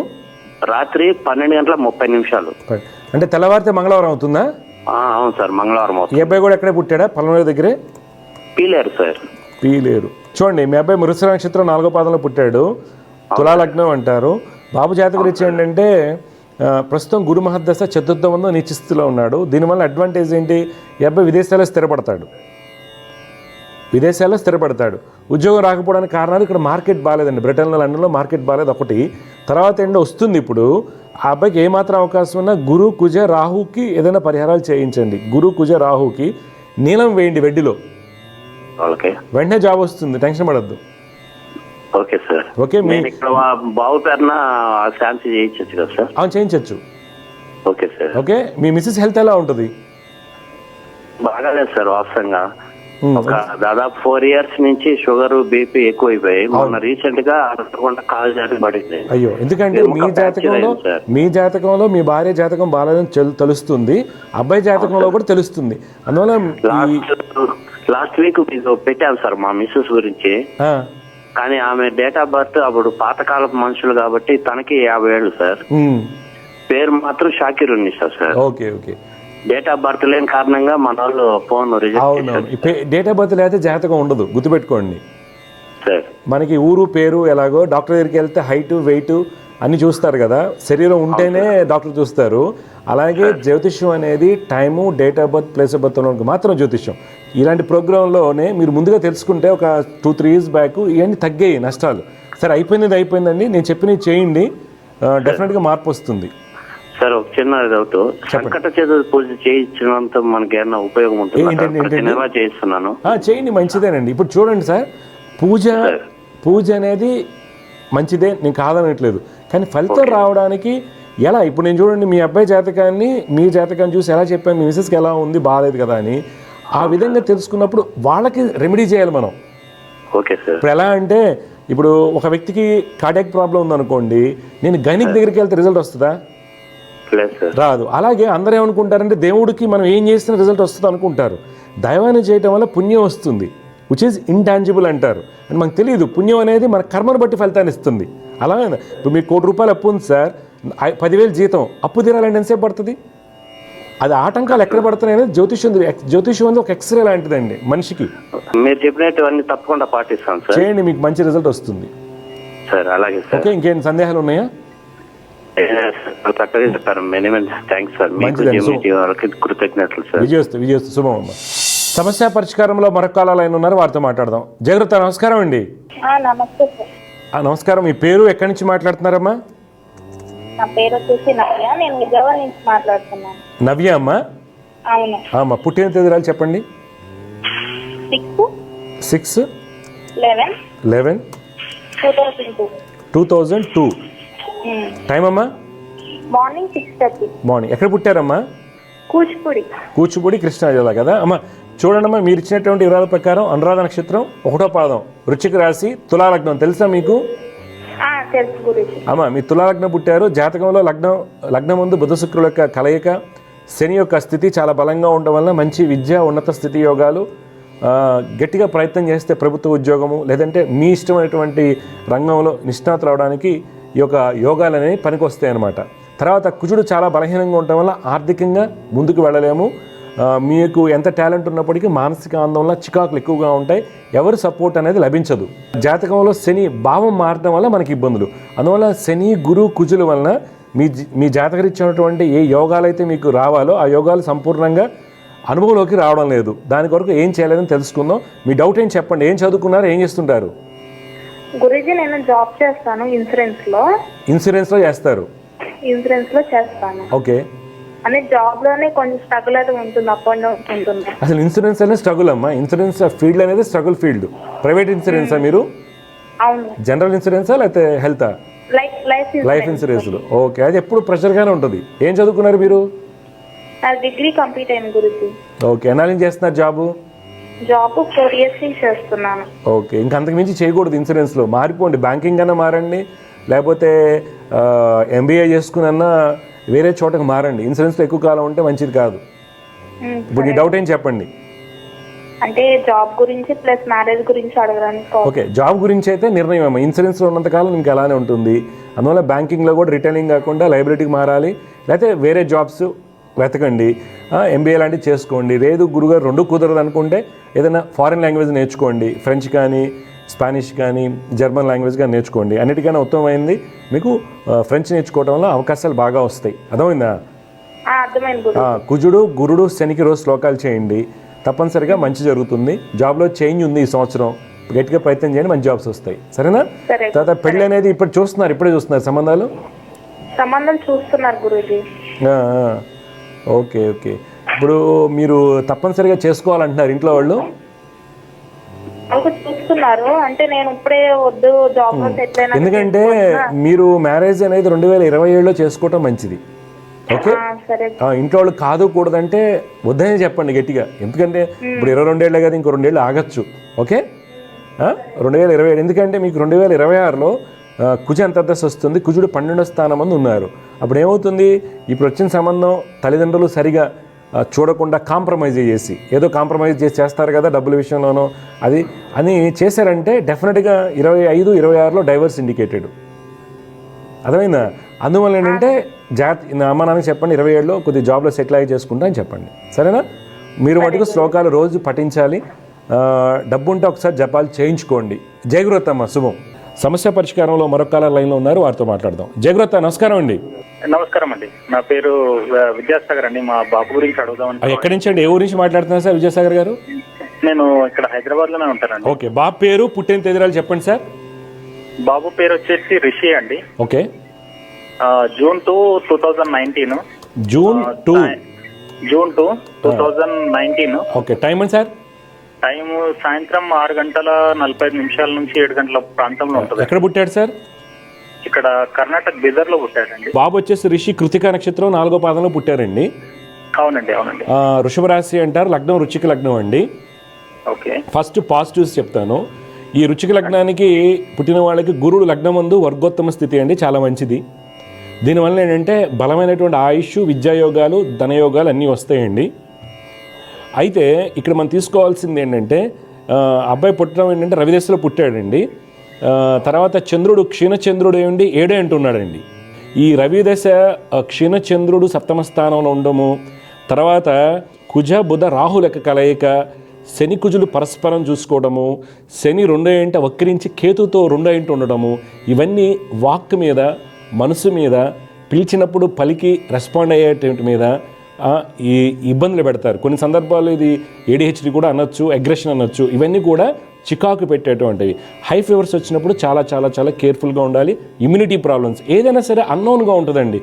రాత్రి 12:30. అంటే తెల్లవారితే మంగళవారం అవుతుందా? అవును సార్, మంగళవారం అవుతుంది. ఈ అబ్బాయి కూడా ఎక్కడే పుట్టాడా? పల్నాడు దగ్గరే పీలేరు సార్. పీలేరు. చూడండి, మీ అబ్బాయి మృగశిర నక్షత్రం 4వ పాదంలో పుట్టాడు. తులాలగ్నం అంటారు. బాబు జాతక రీత్యా ఏంటంటే ప్రస్తుతం గురు మహర్దశ చతుర్థవంలో నీచస్థితిలో ఉన్నాడు. దీనివల్ల అడ్వాంటేజ్ ఏంటి? ఈ అబ్బాయి విదేశాల్లో స్థిరపడతాడు. ఉద్యోగం రాకపోవడానికి కారణాలు ఇక్కడ మార్కెట్ బాగాలేదండి. బ్రిటన్లో లండన్లో మార్కెట్ బాగాలేదు ఒకటి. తర్వాత ఏంటో వస్తుంది. ఇప్పుడు ఆ అబ్బాయికి ఏమాత్రం అవకాశం ఉన్నా గురు కుజ రాహుకి ఏదైనా పరిహారాలు చేయించండి. గురు కుజ రాహుకి నీలం వేయండి వెడ్డిలో, వెంటనే జాబ్ వస్తుంది. టెన్షన్ పడద్దు. Okay sir. ఓకే, బాబు పేరున శాంతి చేయించచ్చు కదా సార్? అవును, చేయించచ్చు. Okay sir. ఓకే, మీ మిస్సెస్ హెల్త్ ఎలా ఉంటుంది? బాగాలేదు సార్. వాస్తవంగా ఒక దాదాపు 4 years నుంచి షుగర్ BP ఎక్కువైపోయి మొన్న రీసెంట్ గా కాలు జారి పడింది. అయ్యో, ఎందుకంటే మీ జాతకంలో మీ భార్య జాతకం బాగాలేదని తెలుస్తుంది, అబ్బాయి జాతకంలో కూడా తెలుస్తుంది. అందువల్ల లాస్ట్ వీక్ మీకు పెట్టాను సార్ మా మిస్సెస్ గురించి. కానీ ఆమె డేట్ ఆఫ్ బర్త్ అప్పుడు పాతకాలపు మనుషులు కాబట్టి తనకి 50 ఏళ్ళు సార్. పేరు మాత్రం Shakir Unnisa sir. Okay okay. Date of birth లేని కారణంగా మన వాళ్ళు phone reject. Date of birth లేకపోతే జాతకం ఉండదు, గుర్తుపెట్టుకోండి సార్. మనకి ఊరు పేరు ఎలాగో డాక్టర్ దగ్గరికి వెళ్తే హైట్ వెయిట్ అన్ని చూస్తారు కదా, శరీరం ఉంటేనే డాక్టర్ చూస్తారు. అలాగే జ్యోతిష్యం అనేది time, date of birth, place of birth మాత్రం జ్యోతిష్యం. ఇలాంటి ప్రోగ్రాంలోనే మీరు ముందుగా తెలుసుకుంటే ఒక 2-3 years బ్యాక్ ఇవన్నీ తగ్గాయి నష్టాలు. సరే, అయిపోయిందండి. నేను చెప్పినవి చేయండి, డెఫినెట్గా మార్పు వస్తుంది. సార్ ఒక చిన్న డౌట్, సంకట చతుర్థి పూజ చేయించినంత మనకి ఏమన్నా ఉపయోగం ఉంటుంది? చేయిస్తున్నాను. చేయండి, మంచిదేనండి. ఇప్పుడు చూడండి సార్, పూజ అనేది మంచిదే, నేను కాదనట్లేదు. కానీ ఫలితం రావడానికి ఎలా? ఇప్పుడు నేను చూడండి, మీ అబ్బాయి జాతకాన్ని మీ జాతకాన్ని చూసి ఎలా చెప్పాను, మీ మిసెస్కి ఎలా ఉంది, బాగాలేదు కదా అని. ఆ విధంగా తెలుసుకున్నప్పుడు వాళ్ళకి రెమెడీ చేయాలి మనం. Okay sir. ఇప్పుడు ఎలా అంటే, ఇప్పుడు ఒక వ్యక్తికి కార్డియాక్ ప్రాబ్లం ఉందనుకోండి, నేను గైనిక్ దగ్గరికి వెళ్తే రిజల్ట్ వస్తుందా? రాదు. అలాగే అందరూ ఏమనుకుంటారంటే దేవుడికి మనం ఏం చేసిన రిజల్ట్ వస్తుంది అనుకుంటారు. దైవాన్ని చేయటం వల్ల పుణ్యం వస్తుంది, విచ్ ఈజ్ ఇంటాంజిబుల్ అంటారు. అని మనకు తెలియదు. పుణ్యం అనేది మన కర్మను బట్టి ఫలితాన్ని ఇస్తుంది. అలా ఇప్పుడు మీకు ₹1,00,000 అప్పు ఉంది సార్, 10,000 జీతం, అప్పు తీరాలంటే ఎంతసేపు పడుతుంది? అది ఆటంకాలు ఎక్కడ పడుతున్నాయి అనేది జ్యోతిష్యం అనేది ఒక ఎక్స్రే లాంటిదండి మనిషికి. మీరు చెప్పినట్టువన్నీ తప్పకుండా పాటిస్తాను సార్. చేయండి, మీకు మంచి రిజల్ట్ వస్తుంది సార్. అలాగే సార్. ఓకే, ఇంకేం సందేహాలు ఉన్నాయా? చక్కగా చెప్పారు. Many thanks sir. మీకు జిమ్మి వాళ్ళకి కృతజ్ఞతలు సార్. విజయస్తు శుభం అమ్మ. సమస్య పరిష్కారంలో మరొక కాలాలు ఆయన ఉన్నారు, వారితో మాట్లాడదాం. జాగ్రత్త, నమస్కారం అండి. నమస్తే సార్. నమస్కారం. మీ పేరు, ఎక్కడి నుంచి మాట్లాడుతున్నారమ్మా? నా పేరు వచ్చేసి నవ్య, నేను విజయవాడ నుంచి మాట్లాడుతున్నాను. నవ్య అమ్మా? అవును అమ్మా. పుట్టిన తేదీరాలు చెప్పండి. 6/11/2002. టైం అమ్మా? మార్నింగ్ 6:30. మార్నింగ్. ఎక్కడ పుట్టారమ్మా? కూచిపూడి కృష్ణా జిల్లా కదా అమ్మా. చూడండమ్మా, మీరు ఇచ్చినటువంటి వివరాల ప్రకారం అనురాధ నక్షత్రం 1వ పాదం, వృశ్చిక రాశి, తులాలగ్నం. తెలుసా మీకు? తెలుసు గురించి. అమ్మా, మీ తులాలగ్నం పుట్టారు. జాతకంలో లగ్నం ముందు బుధ శుక్రుల యొక్క కలయిక, శని యొక్క స్థితి చాలా బలంగా ఉండడం వల్ల మంచి విద్య, ఉన్నత స్థితి యోగాలు, గట్టిగా ప్రయత్నం చేస్తే ప్రభుత్వ ఉద్యోగము, లేదంటే మీ ఇష్టమైనటువంటి రంగంలో నిష్ణాతులు అవడానికి ఈ యొక్క యోగాలు అనేవి పనికొస్తాయి అన్నమాట. తర్వాత కుజుడు చాలా బలహీనంగా ఉండటం వల్ల ఆర్థికంగా ముందుకు వెళ్ళలేము. మీకు ఎంత టాలెంట్ ఉన్నప్పటికీ మానసిక ఆందోళన, చికాకులు ఎక్కువగా ఉంటాయి. ఎవరు సపోర్ట్ అనేది లభించదు. జాతకంలో శని భావం మారడం వల్ల మనకి ఇబ్బందులు. అందువల్ల శని, గురు, కుజుల వలన మీ జాతకరీత్యా ఏ యోగాలు అయితే మీకు రావాలో ఆ యోగాలు సంపూర్ణంగా అనుభవంలోకి రావడం లేదు. దాని కొరకు ఏం చేయలేదని తెలుసుకుందాం. మీ డౌట్ ఏం చెప్పండి. ఏం చదువుకున్నారు, ఏం చేస్తుంటారు? గురుజీ, నేను జాబ్ చేస్తాను ఇన్సూరెన్స్ లో చేస్తారు. ఓకే. అనే జాబ్ లోనే కొంచెం స్ట్రగుల్ అయితే ఉంటుంది, అప్ అండ్ డౌన్ ఉంటుంది. అసలు ఇన్సూరెన్స్ అనేది స్ట్రగుల్ అమ్మా. ఇన్సూరెన్స్ ఫీల్డ్ అనేది స్ట్రగుల్ ఫీల్డ్. ప్రైవేట్ ఇన్సూరెన్సా మీరు? అవును. జనరల్ ఇన్సూరెన్సా లేకపోతే హెల్తా? Life insurance. ఓకే. అది ఎప్పుడు ప్రెషర్గానే ఉంటుంది. ఏం చదువుకున్నారు మీరు? డిగ్రీ కంప్లీట్ అయింది గురుజీ. ఓకే. ఎన్నాళ్ళు చేస్తున్నారు జాబ్ 4 years నుంచి చేస్తున్నాను. ఓకే. ఇంకా అంతకు మించి చేయకూడదు ఇన్సూరెన్స్లో. మారిపోండి, బ్యాంకింగ్ అన్నా మారండి, లేకపోతే MBA చేసుకున్నా వేరే చోటకి మారండి. ఇన్సూరెన్స్లో ఎక్కువ కాలం ఉంటే మంచిది కాదు. ఇప్పుడు ఈ డౌట్ ఏం చెప్పండి. అంటే జాబ్ గురించి ప్లస్ మ్యారేజ్ గురించి అడగడానికి. ఓకే. జాబ్ గురించి అయితే నిర్ణయం అమ్మా. ఇన్సూరెన్స్లో ఉన్నంతకాలం ఇంకా అలానే ఉంటుంది. అందువల్ల బ్యాంకింగ్లో కూడా రిటైలింగ్ కాకుండా లైబిలిటీకి మారాలి, లేకపోతే వేరే జాబ్స్ వెతకండి. MBA లాంటివి చేసుకోండి. లేదు గురుగారు రెండు కుదరదు అనుకుంటే ఏదైనా ఫారిన్ లాంగ్వేజ్ నేర్చుకోండి. ఫ్రెంచ్ కానీ, స్పానిష్ కానీ, జర్మన్ లాంగ్వేజ్ కానీ నేర్చుకోండి. అన్నిటికన్నా ఉత్తమమైంది మీకు ఫ్రెంచ్ నేర్చుకోవడం వల్ల అవకాశాలు బాగా వస్తాయి. అర్థమైందా? కుజుడు, గురుడు, శనికి రోజు శ్లోకాలు చేయండి. తప్పనిసరిగా మంచి జరుగుతుంది. జాబ్లో చేంజ్ ఉంది ఈ సంవత్సరం. గట్టిగా ప్రయత్నం చేయండి, మంచి జాబ్స్ వస్తాయి. సరేనా? తర్వాత పెళ్ళి అనేది ఇప్పుడే చూస్తున్నారు సంబంధాలు చూస్తున్నారు గురూజీ. ఓకే. ఇప్పుడు మీరు తప్పనిసరిగా చేసుకోవాలంటున్నారు ఇంట్లో వాళ్ళు? చూస్తున్నారు. అంటే నేను ఇప్పుడే వద్దు, జాబ్ లో సెటిల్ అయినా. ఎందుకంటే మీరు మ్యారేజ్ అనేది 2027లో చేసుకోవటం మంచిది. ఓకే. ఇంట్లో వాళ్ళు కాదు కూడదంటే వద్దనే చెప్పండి గట్టిగా. ఎందుకంటే ఇప్పుడు 22 ఏళ్ళే కదా, ఇంకో 2 ఏళ్ళు ఆగచ్చు. ఓకే. 2027. ఎందుకంటే మీకు 2026లో కుజ అంతర్దశ వస్తుంది. కుజుడు 12వ స్థానం మంది ఉన్నారు. అప్పుడు ఏమవుతుంది, ఇప్పుడు వచ్చిన సంబంధం తల్లిదండ్రులు సరిగా చూడకుండా కాంప్రమైజ్ చేసి, ఏదో కాంప్రమైజ్ చేస్తారు కదా డబ్బుల విషయంలోనో, అది అని చేశారంటే డెఫినెట్గా 25, 26లో డైవర్స్ ఇండికేటెడ్. అర్థమైందా? అందువల్ల ఏంటంటే అమ్మ నాన్నకి చెప్పండి 27లో కొద్దిగా జాబ్లో సెటిల్ అయ్యి చేసుకుంటా అని చెప్పండి. సరేనా? మీరు మటుకు శ్లోకాలు రోజు పఠించాలి. డబ్బు ఉంటే ఒకసారి జపాలు చేయించుకోండి. జయగురత్తమ్మ, శుభం. సమస్య పరిష్కారంలో మరొక లైన్లో ఉన్నారు, వారితో మాట్లాడదాం. జయగురత్త, నమస్కారం అండి. నమస్కారం అండి. నా పేరు విద్యాసాగర్ అండి. మా బాబు గురించి అడుగుదాం. ఎక్కడి నుంచి అండి? ఏ ఊరి నుంచి మాట్లాడుతున్నారు సార్ విద్యాసాగర్ గారు? నేను ఇక్కడ హైదరాబాద్ లోనే ఉంటానండి. ఓకే. బాబు పేరు, పుట్టిన తేదీరాలు చెప్పండి సార్. బాబు పేరు వచ్చేసి రిషి అండి. Okay. June 2, 2019. June 2, 2019. Okay. Time అండి సార్? టైం సాయంత్రం 6:45 నుంచి 7 గంటల ప్రాంతంలో ఉంటుంది. ఎక్కడ పుట్టాడు సార్? ఇక్కడ కర్ణాటక బీదర్ లో పుట్టాడండి. బాబు వచ్చేసి రిషి, కృతికా నక్షత్రం 4వ పాదంలో పుట్టారండి. అవునండి. వృషభ రాశి అంటారు. లగ్నం వృశ్చిక లగ్నం అండి. ఓకే. ఫస్ట్ పాజిటివ్స్ చెప్తాను. ఈ వృశ్చిక లగ్నానికి పుట్టిన వాళ్ళకి గురుడు లగ్నం ముందు వర్గోత్తమ స్థితి అండి, చాలా మంచిది. దీనివల్ల ఏంటంటే బలమైనటువంటి ఆయుష్, విద్యాయోగాలు, ధనయోగాలు అన్నీ వస్తాయండి. అయితే ఇక్కడ మనం తీసుకోవాల్సింది ఏంటంటే అబ్బాయి పుట్టడం ఏంటంటే రవిదశలో పుట్టాడండి. తర్వాత చంద్రుడు క్షీణచంద్రుడు ఏమండి 7 అంటున్నాడండి. ఈ రవిదశ క్షీణచంద్రుడు 7వ స్థానంలో ఉండము, తర్వాత కుజ బుధ రాహుల యొక్క కలయిక, శని కుజులు పరస్పరం చూసుకోవడము, శని 2 వక్రించి కేతుతో 2 ఉండడము, ఇవన్నీ వాక్ మీద, మనసు మీద, పిలిచినప్పుడు పలికి రెస్పాండ్ అయ్యేటువంటి మీద ఈ ఇబ్బందులు పెడతారు. కొన్ని సందర్భాల్లో ఇది ADHD కూడా అనొచ్చు, అగ్రెషన్ అనొచ్చు. ఇవన్నీ కూడా చికాకు పెట్టేటువంటివి. హై ఫీవర్స్ వచ్చినప్పుడు చాలా చాలా చాలా కేర్ఫుల్గా ఉండాలి. ఇమ్యూనిటీ ప్రాబ్లమ్స్ ఏదైనా సరే అన్నోన్గా ఉంటుందండి.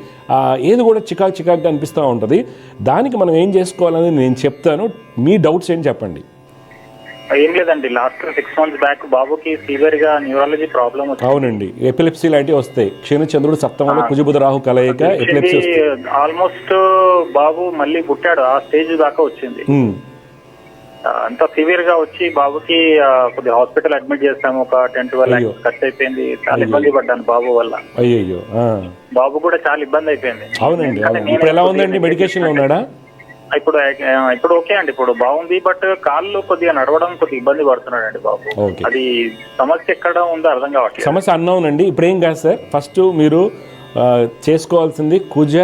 ఏది కూడా చికాకుగా అనిపిస్తూ ఉంటుంది. దానికి మనం ఏం చేసుకోవాలని నేను చెప్తాను. మీ డౌట్స్ ఏంటి చెప్పండి. ఏం లేదండి, లాస్ట్ 6 months బ్యాక్ బాబుకి సివియర్ గా న్యూరాలజీ ప్రాబ్లం వచ్చింది. అవునండి, ఎపిలెప్సీ లాంటివి వస్తాయి. క్షీణచంద్రుడు సప్తమంలో కుజబుధ రాహు కలయిక ఎపిలెప్సీ. ఆల్మోస్ట్ బాబు మళ్ళీ పుట్టాడు, ఆ స్టేజ్ దాకా వచ్చింది. అంత సివియర్ గా వచ్చి బాబుకి కొద్దిగా హాస్పిటల్ అడ్మిట్ చేస్తాము. ఒక 10-12 lakhs ఖర్చు అయిపోయింది. చాలా ఇబ్బంది పడ్డాను బాబు వల్ల. అయ్యో, బాబు కూడా చాలా ఇబ్బంది అయిపోయింది. అవునండి. ఇప్పుడు ఎలా ఉందండి? మెడికేషన్ లో ఉన్నాడా? ఇప్పుడు ఓకే అండి, ఇప్పుడు బాగుంది. బట్ కాళ్ళు కొద్దిగా నడవడం కొద్దిగా ఇబ్బంది పడుతున్నాడు అండి బాబు. అది సమస్య ఎక్కడ ఉందో అర్థం కావట్లేదు. సమస్య అన్నవునండి. ఇప్పుడు ఏం కాదు సార్, ఫస్ట్ మీరు చేసుకోవాల్సింది కుజ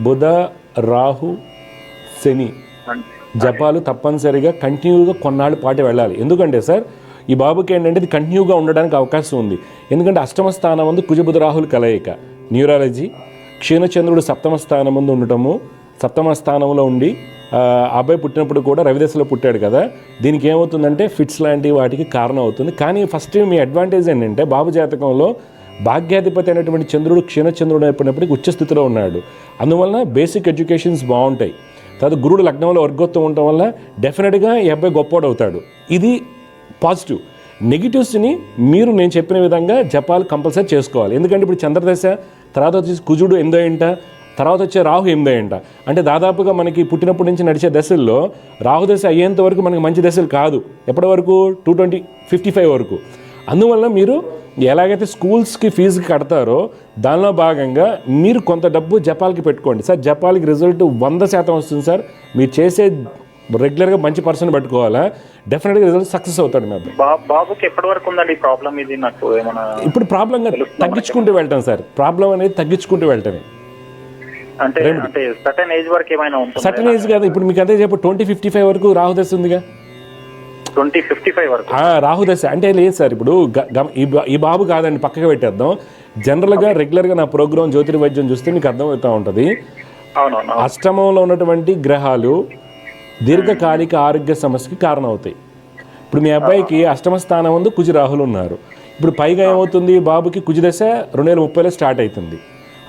బుధ రాహు శని జపాలు తప్పనిసరిగా కంటిన్యూగా కొన్నాళ్ళ పాటు వెళ్ళాలి. ఎందుకంటే సార్ ఈ బాబుకి ఏంటంటే ఇది కంటిన్యూగా ఉండడానికి అవకాశం ఉంది. ఎందుకంటే అష్టమ స్థానం ముందు కుజబుధ రాహులు కలయిక, న్యూరాలజీ, క్షీణచంద్రుడు సప్తమ స్థానం ముందు ఉండటము, సప్తమ స్థానంలో ఉండి అబ్బాయి పుట్టినప్పుడు కూడా రవిదశలో పుట్టాడు కదా, దీనికి ఏమవుతుందంటే ఫిట్స్ లాంటి వాటికి కారణం అవుతుంది. కానీ ఫస్ట్ మీ అడ్వాంటేజ్ ఏంటంటే బాబు జాతకంలో భాగ్యాధిపతి అయినటువంటి చంద్రుడు క్షీణచంద్రుడు అయిపోయినప్పటికీ ఉచ్చస్థితిలో ఉన్నాడు. అందువలన బేసిక్ ఎడ్యుకేషన్స్ బాగుంటాయి. తర్వాత గురుడు లగ్నంలో వర్గోత్వం ఉండటం వల్ల డెఫినెట్గా ఈ అబ్బాయి గొప్పవాడు అవుతాడు. ఇది పాజిటివ్. నెగిటివ్స్ని మీరు నేను చెప్పిన విధంగా జపాలు కంపల్సరీ చేసుకోవాలి. ఎందుకంటే ఇప్పుడు చంద్రదశ, తర్వాత వచ్చేసి కుజుడు 8వ ఇంట, తర్వాత వచ్చే రాహు 8వ ఇంట. అంటే దాదాపుగా మనకి పుట్టినప్పటి నుంచి నడిచే దశల్లో రాహుదశ అయ్యేంత వరకు మనకి మంచి దశలు కాదు. ఎప్పటి వరకు? 220-55 వరకు. అందువల్ల మీరు ఎలాగైతే స్కూల్స్కి ఫీజుకి కడతారో దానిలో భాగంగా మీరు కొంత డబ్బు జపాలకి పెట్టుకోండి. సార్ జపాలకి రిజల్ట్ 100% వస్తుంది సార్. మీరు చేసే రెగ్యులర్గా మంచి పర్సన్ పెట్టుకోవాలా, డెఫినెట్గా రిజల్ట్ సక్సెస్ అవుతాడు. మీ బాబుకి ఎప్పటి వరకు ఉందండి ప్రాబ్లం? ఇది నాకు ఏమైనా ఇప్పుడు ప్రాబ్లంగా తగ్గించుకుంటూ వెళ్తాం సార్. ప్రాబ్లం అనేది తగ్గించుకుంటూ వెళ్ళటమే. అంటే సర్టెన్ ఏజ్ వరకు ఏమైనా ఉంటుంది? సర్టెన్ ఏజ్ కాదు, ఇప్పుడు మీకు అదే చెప్పు 2055 వరకు రాహుదశ ఉందిగా. 2055 వరకు రాహుదశ అంటే లేదు సార్. ఇప్పుడు ఈ బాబు కాదండి, పక్కగా పెట్టేద్దాం. జనరల్గా రెగ్యులర్గా నా ప్రోగ్రామ్ జ్యోతిర్వైద్యం చూస్తే మీకు అర్థమవుతూ ఉంటుంది. అష్టమంలో ఉన్నటువంటి గ్రహాలు దీర్ఘకాలిక ఆరోగ్య సమస్యకి కారణం అవుతాయి. ఇప్పుడు మీ అబ్బాయికి అష్టమ స్థానం ముందు కుజ రాహులు ఉన్నారు. ఇప్పుడు పైగా ఏమవుతుంది, బాబుకి కుజదశ 2030లో స్టార్ట్ అవుతుంది.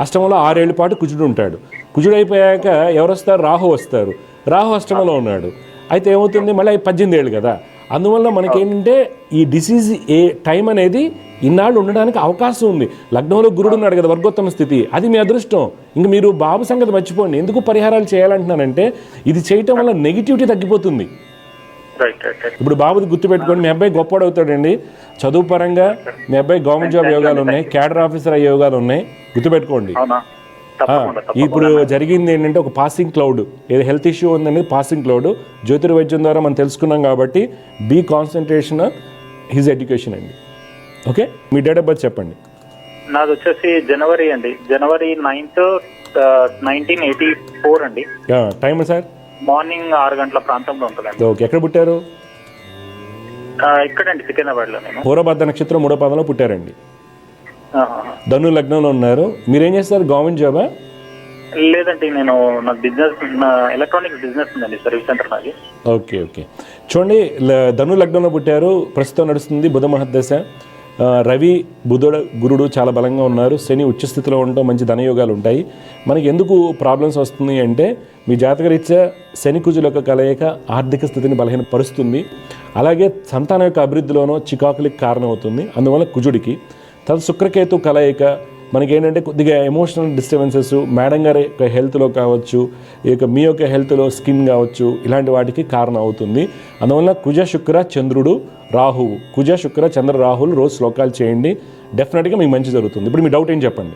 అష్టమంలో 6 ఏళ్ల పాటు కుజుడు ఉంటాడు. కుజుడు అయిపోయాక ఎవరు వస్తారు? రాహు వస్తారు. రాహు అష్టమంలో ఉన్నాడు. అయితే ఏమవుతుంది, మళ్ళీ 18 ఏళ్ళు కదా. అందువల్ల మనకేంటంటే ఈ డిసీజ్ టైం అనేది ఇన్నాళ్ళు ఉండడానికి అవకాశం ఉంది. లగ్నంలో గురుడు ఉన్నాడు కదా, వర్గోత్తమ స్థితి, అది మీ అదృష్టం. ఇంక మీరు బాబు సంగతి మర్చిపోండి. ఎందుకు పరిహారాలు చేయాలంటున్నానంటే ఇది చేయటం వల్ల నెగిటివిటీ తగ్గిపోతుంది. ఇప్పుడు బాబుది గుర్తుపెట్టుకోండి, మీ అబ్బాయి గొప్పవాడు అవుతాడండి. చదువు పరంగా మీ అబ్బాయి గవర్నమెంట్ జాబ్ యోగాలు ఉన్నాయి, క్యాడర్ ఆఫీసర్ అయ్యే యోగాలు ఉన్నాయి. గుర్తుపెట్టుకోండి. ఇప్పుడు జరిగింది ఏంటంటే ఒక పాసింగ్ క్లౌడ్, ఏదో హెల్త్ ఇష్యూ ఉందనేది పాసింగ్ క్లౌడ్. జ్యోతిర్వైద్యం ద్వారా మనం తెలుసుకున్నాం కాబట్టి బీ కాన్సన్ట్రేషన్ హిజ్ ఎడ్యుకేషన్ అండి. Okay, me date of birth చెప్పండి. నాది వచ్చేసి జనవరి 9th 1984 అండి. Time sir? మార్నింగ్ 6 గంటల ప్రాంతంలో ఉంటుందండి. ఓకే, ఎక్కడ పుట్టారు? ఇక్కడండి, సికింద్రాబాద్ లో. నేను పూర్వభద్ర నక్షత్రం 3వ పాదంలో పుట్టారండి. ధను లగ్నంలో ఉన్నారు. మీరేం చేస్తారు? గవర్నమెంట్ జాబా? లేదండి, నేను నాకు బిజినెస్, ఎలక్ట్రానిక్స్ బిజినెస్ ఉందండి, సర్వీస్ సెంటర్ నాది. ఓకే ఓకే, చూడండి, ధను లగ్నంలో పుట్టారు. ప్రస్తుతం నడుస్తుంది బుధ మహర్దశ. రవి బుధుడు గురుడు చాలా బలంగా ఉన్నారు. శని ఉచ్చస్థితిలో ఉండటం మంచి ధనయోగాలు ఉంటాయి. మనకి ఎందుకు ప్రాబ్లమ్స్ వస్తుంది అంటే మీ జాతకరీత్యా శని కుజుల యొక్క కలయిక ఆర్థిక స్థితిని బలహీనపరుస్తుంది. అలాగే సంతానం యొక్క అభివృద్ధిలోనూ చికాకులకి కారణమవుతుంది. అందువల్ల కుజుడికి తర్వాత శుక్రకేతు కలయిక మనకేంటంటే కొద్దిగా ఎమోషనల్ డిస్టర్బెన్సెస్, మేడం గారి యొక్క హెల్త్లో కావచ్చు, మీ యొక్క హెల్త్లో స్కిన్ కావచ్చు, ఇలాంటి వాటికి కారణం అవుతుంది. అందువల్ల కుజ శుక్ర చంద్రుడు రాహువు, కుజ శుక్ర చంద్ర రాహులు రోజు శ్లోకాలు చేయండి, డెఫినెట్గా మీకు మంచి జరుగుతుంది. ఇప్పుడు మీ డౌట్ ఏం చెప్పండి.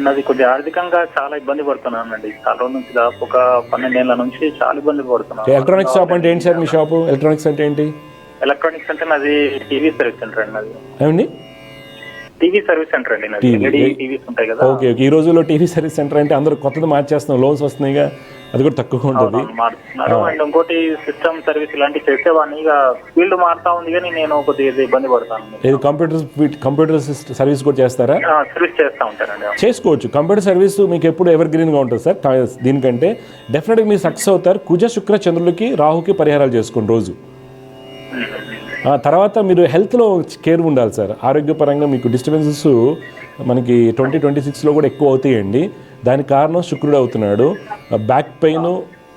నాది కొద్దిగా ఆర్థికంగా చాలా ఇబ్బంది పడుతున్నానండి. చాలా రోజుల నుంచి, దాదాపు ఒక 12 ఏళ్ల నుంచి చాలా ఇబ్బంది పడుతున్నాను. ఎలక్ట్రానిక్స్ షాప్ అంటే ఏంటి సార్ మీ షాపు? ఎలక్ట్రానిక్స్ అంటే ఏంటి? ఎలక్ట్రానిక్స్ అంటే నాది టీవీ సర్వీస్ సెంటర్ అండి. నాది ఏమండి? టీవీ సర్వీస్ సెంటర్ అండి. టీవీస్ ఉంటాయి కదా. ఓకే ఓకే, ఈ రోజుల్లో టీవీ సర్వీస్ సెంటర్ అంటే అందరూ కొత్తది మార్చేస్తున్నాం, లోన్స్ వస్తున్నాయిగా. అది కూడా తక్కువ ఉంటుంది. మారుతున్నారు. అండ్ ఇంకోటి సిస్టమ్ సర్వీస్ ఇలాంటివి చేసేవాడిని. ఇక ఫీల్డ్ మారుతా ఉంది కానీ నేను కొద్దిగా ఇబ్బంది పడతాను. ఇది కంప్యూటర్ సర్వీస్ కూడా చేస్తారా? సర్వీస్ చేస్తూ ఉంటానండి. చేసుకోవచ్చు. కంప్యూటర్ సర్వీస్ మీకు ఎప్పుడు ఎవర్ గ్రీన్గా ఉంటుంది సార్. దీనికంటే డెఫినెట్గా మీరు సక్సెస్ అవుతారు. కుజ శుక్ర చంద్రులకి రాహుకి పరిహారాలు చేసుకోండి రోజు. తర్వాత మీరు హెల్త్లో కేర్ ఉండాలి సార్. ఆరోగ్యపరంగా మీకు డిస్టర్బెన్సెస్ మనకి 2026లో కూడా ఎక్కువ అవుతాయండి. దానికి కారణం శుక్రుడు అవుతున్నాడు. బ్యాక్ పెయిన్,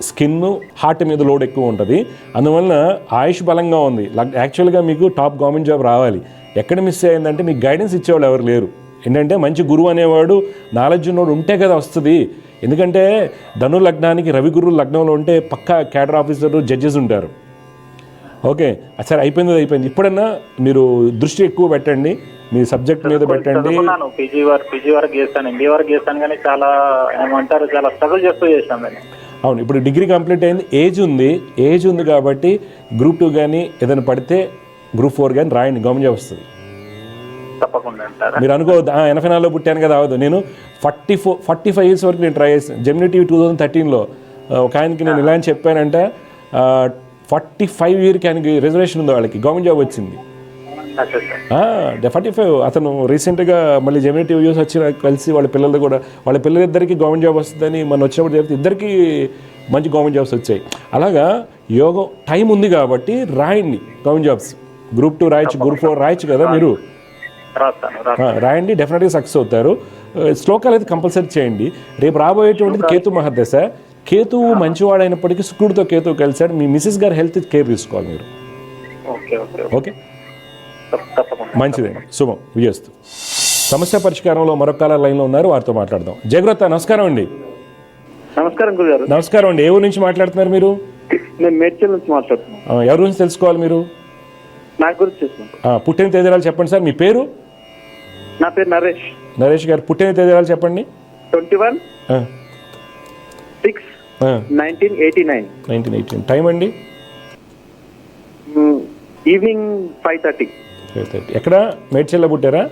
స్కిన్, హార్ట్ మీద లోడ్ ఎక్కువ ఉంటుంది. అందువలన ఆయుష్ బలంగా ఉంది. యాక్చువల్గా మీకు టాప్ గవర్నమెంట్ జాబ్ రావాలి. ఎక్కడ మిస్ అయ్యిందంటే మీకు గైడెన్స్ ఇచ్చేవాళ్ళు ఎవరు లేరు. ఏంటంటే మంచి గురువు అనేవాడు, నాలెడ్జ్ ఉన్నోడు ఉంటే కదా వస్తుంది. ఎందుకంటే ధను లగ్నానికి రవి గురువు లగ్నంలో ఉంటే పక్కా క్యాడర్ ఆఫీసర్, జడ్జెస్ ఉంటారు. ఓకే సరే, అయిపోయింది. ఇప్పుడన్నా మీరు దృష్టి ఎక్కువ పెట్టండి, మీ సబ్జెక్ట్ మీద పెట్టండి. పీజీ వరకు చేస్తాను, ఎంబీ వరకు చేస్తాను, కానీ చాలా ఏమంటారు చాలా స్ట్రగుల్ చేస్తాను. అవును, ఇప్పుడు డిగ్రీ కంప్లీట్ అయింది, ఏజ్ ఉంది కాబట్టి గ్రూప్ 2 కానీ ఏదైనా పడితే గ్రూప్ 4 కానీ రాయండి, గవర్నమెంట్ జాబ్ వస్తుంది. తప్పకుండా మీరు అనుకోవద్దు 84లో పుట్టాను కదా అవదు. నేను 45 ఇయర్స్ వరకు నేను ట్రై చేశాను. జెమినీ టీవీ 2013లో ఒక ఆయనకి నేను ఇలా అని చెప్పానంటే 45 ఇయర్కి ఆయనకి రిజర్వేషన్ ఉంది, వాళ్ళకి గవర్నమెంట్ జాబ్ వచ్చింది. 45 అతను రీసెంట్గా మళ్ళీ జెమినీ టీవీ యూస్ వచ్చి కలిసి వాళ్ళ పిల్లలిద్దరికి గవర్నమెంట్ జాబ్ వస్తుందని మన వచ్చినప్పుడు చెప్తే ఇద్దరికి మంచి గవర్నమెంట్ జాబ్స్ వచ్చాయి. అలాగా యోగం టైం ఉంది కాబట్టి రాయండి గవర్నమెంట్ జాబ్స్. గ్రూప్ 2 రాయొచ్చు, గ్రూప్ 4 రాయొచ్చు కదా మీరు. రాయండి, డెఫినెట్గా సక్సెస్ అవుతారు. శ్లోకాలు అయితే కంపల్సరీ చేయండి. రేపు రాబోయేటువంటిది కేతు మహాదశ. కేతువు మంచివాడైనప్పటికీ శుక్రుడితో కేతువు కలిశాడు. మీ మిసెస్ గారి హెల్త్ కేర్ తీసుకోవాలి మీరు. ఓకే, మంచిదండి, శుభం, విజయస్తు. సమస్య పరిష్కారంలో మరొక కాలర్ లైన్లో ఉన్నారు, వారితో మాట్లాడదాం. జయగ్రత, నమస్కారం అండి. నమస్కారం గురుగారు. నమస్కారం అండి. ఏ ఊరు నుంచి మాట్లాడుతున్నారు మీరు? నేను మేడ్చల్ నుంచి మాట్లాడుతున్నాను. ఎవరి గురించి తెలుసుకోవాలి మీరు? నా గురించి పుట్టిన తేదీరాలు చెప్పండి సార్. మీ పేరు? నా పేరు నరేష్. నరేష్ గారు, పుట్టిన తేదీరాలు చెప్పండి. 21/6/1989. టైం అండి? ఈవినింగ్ 5:30. ఎక్కడ? మేడ్చల్లో పుట్టారా?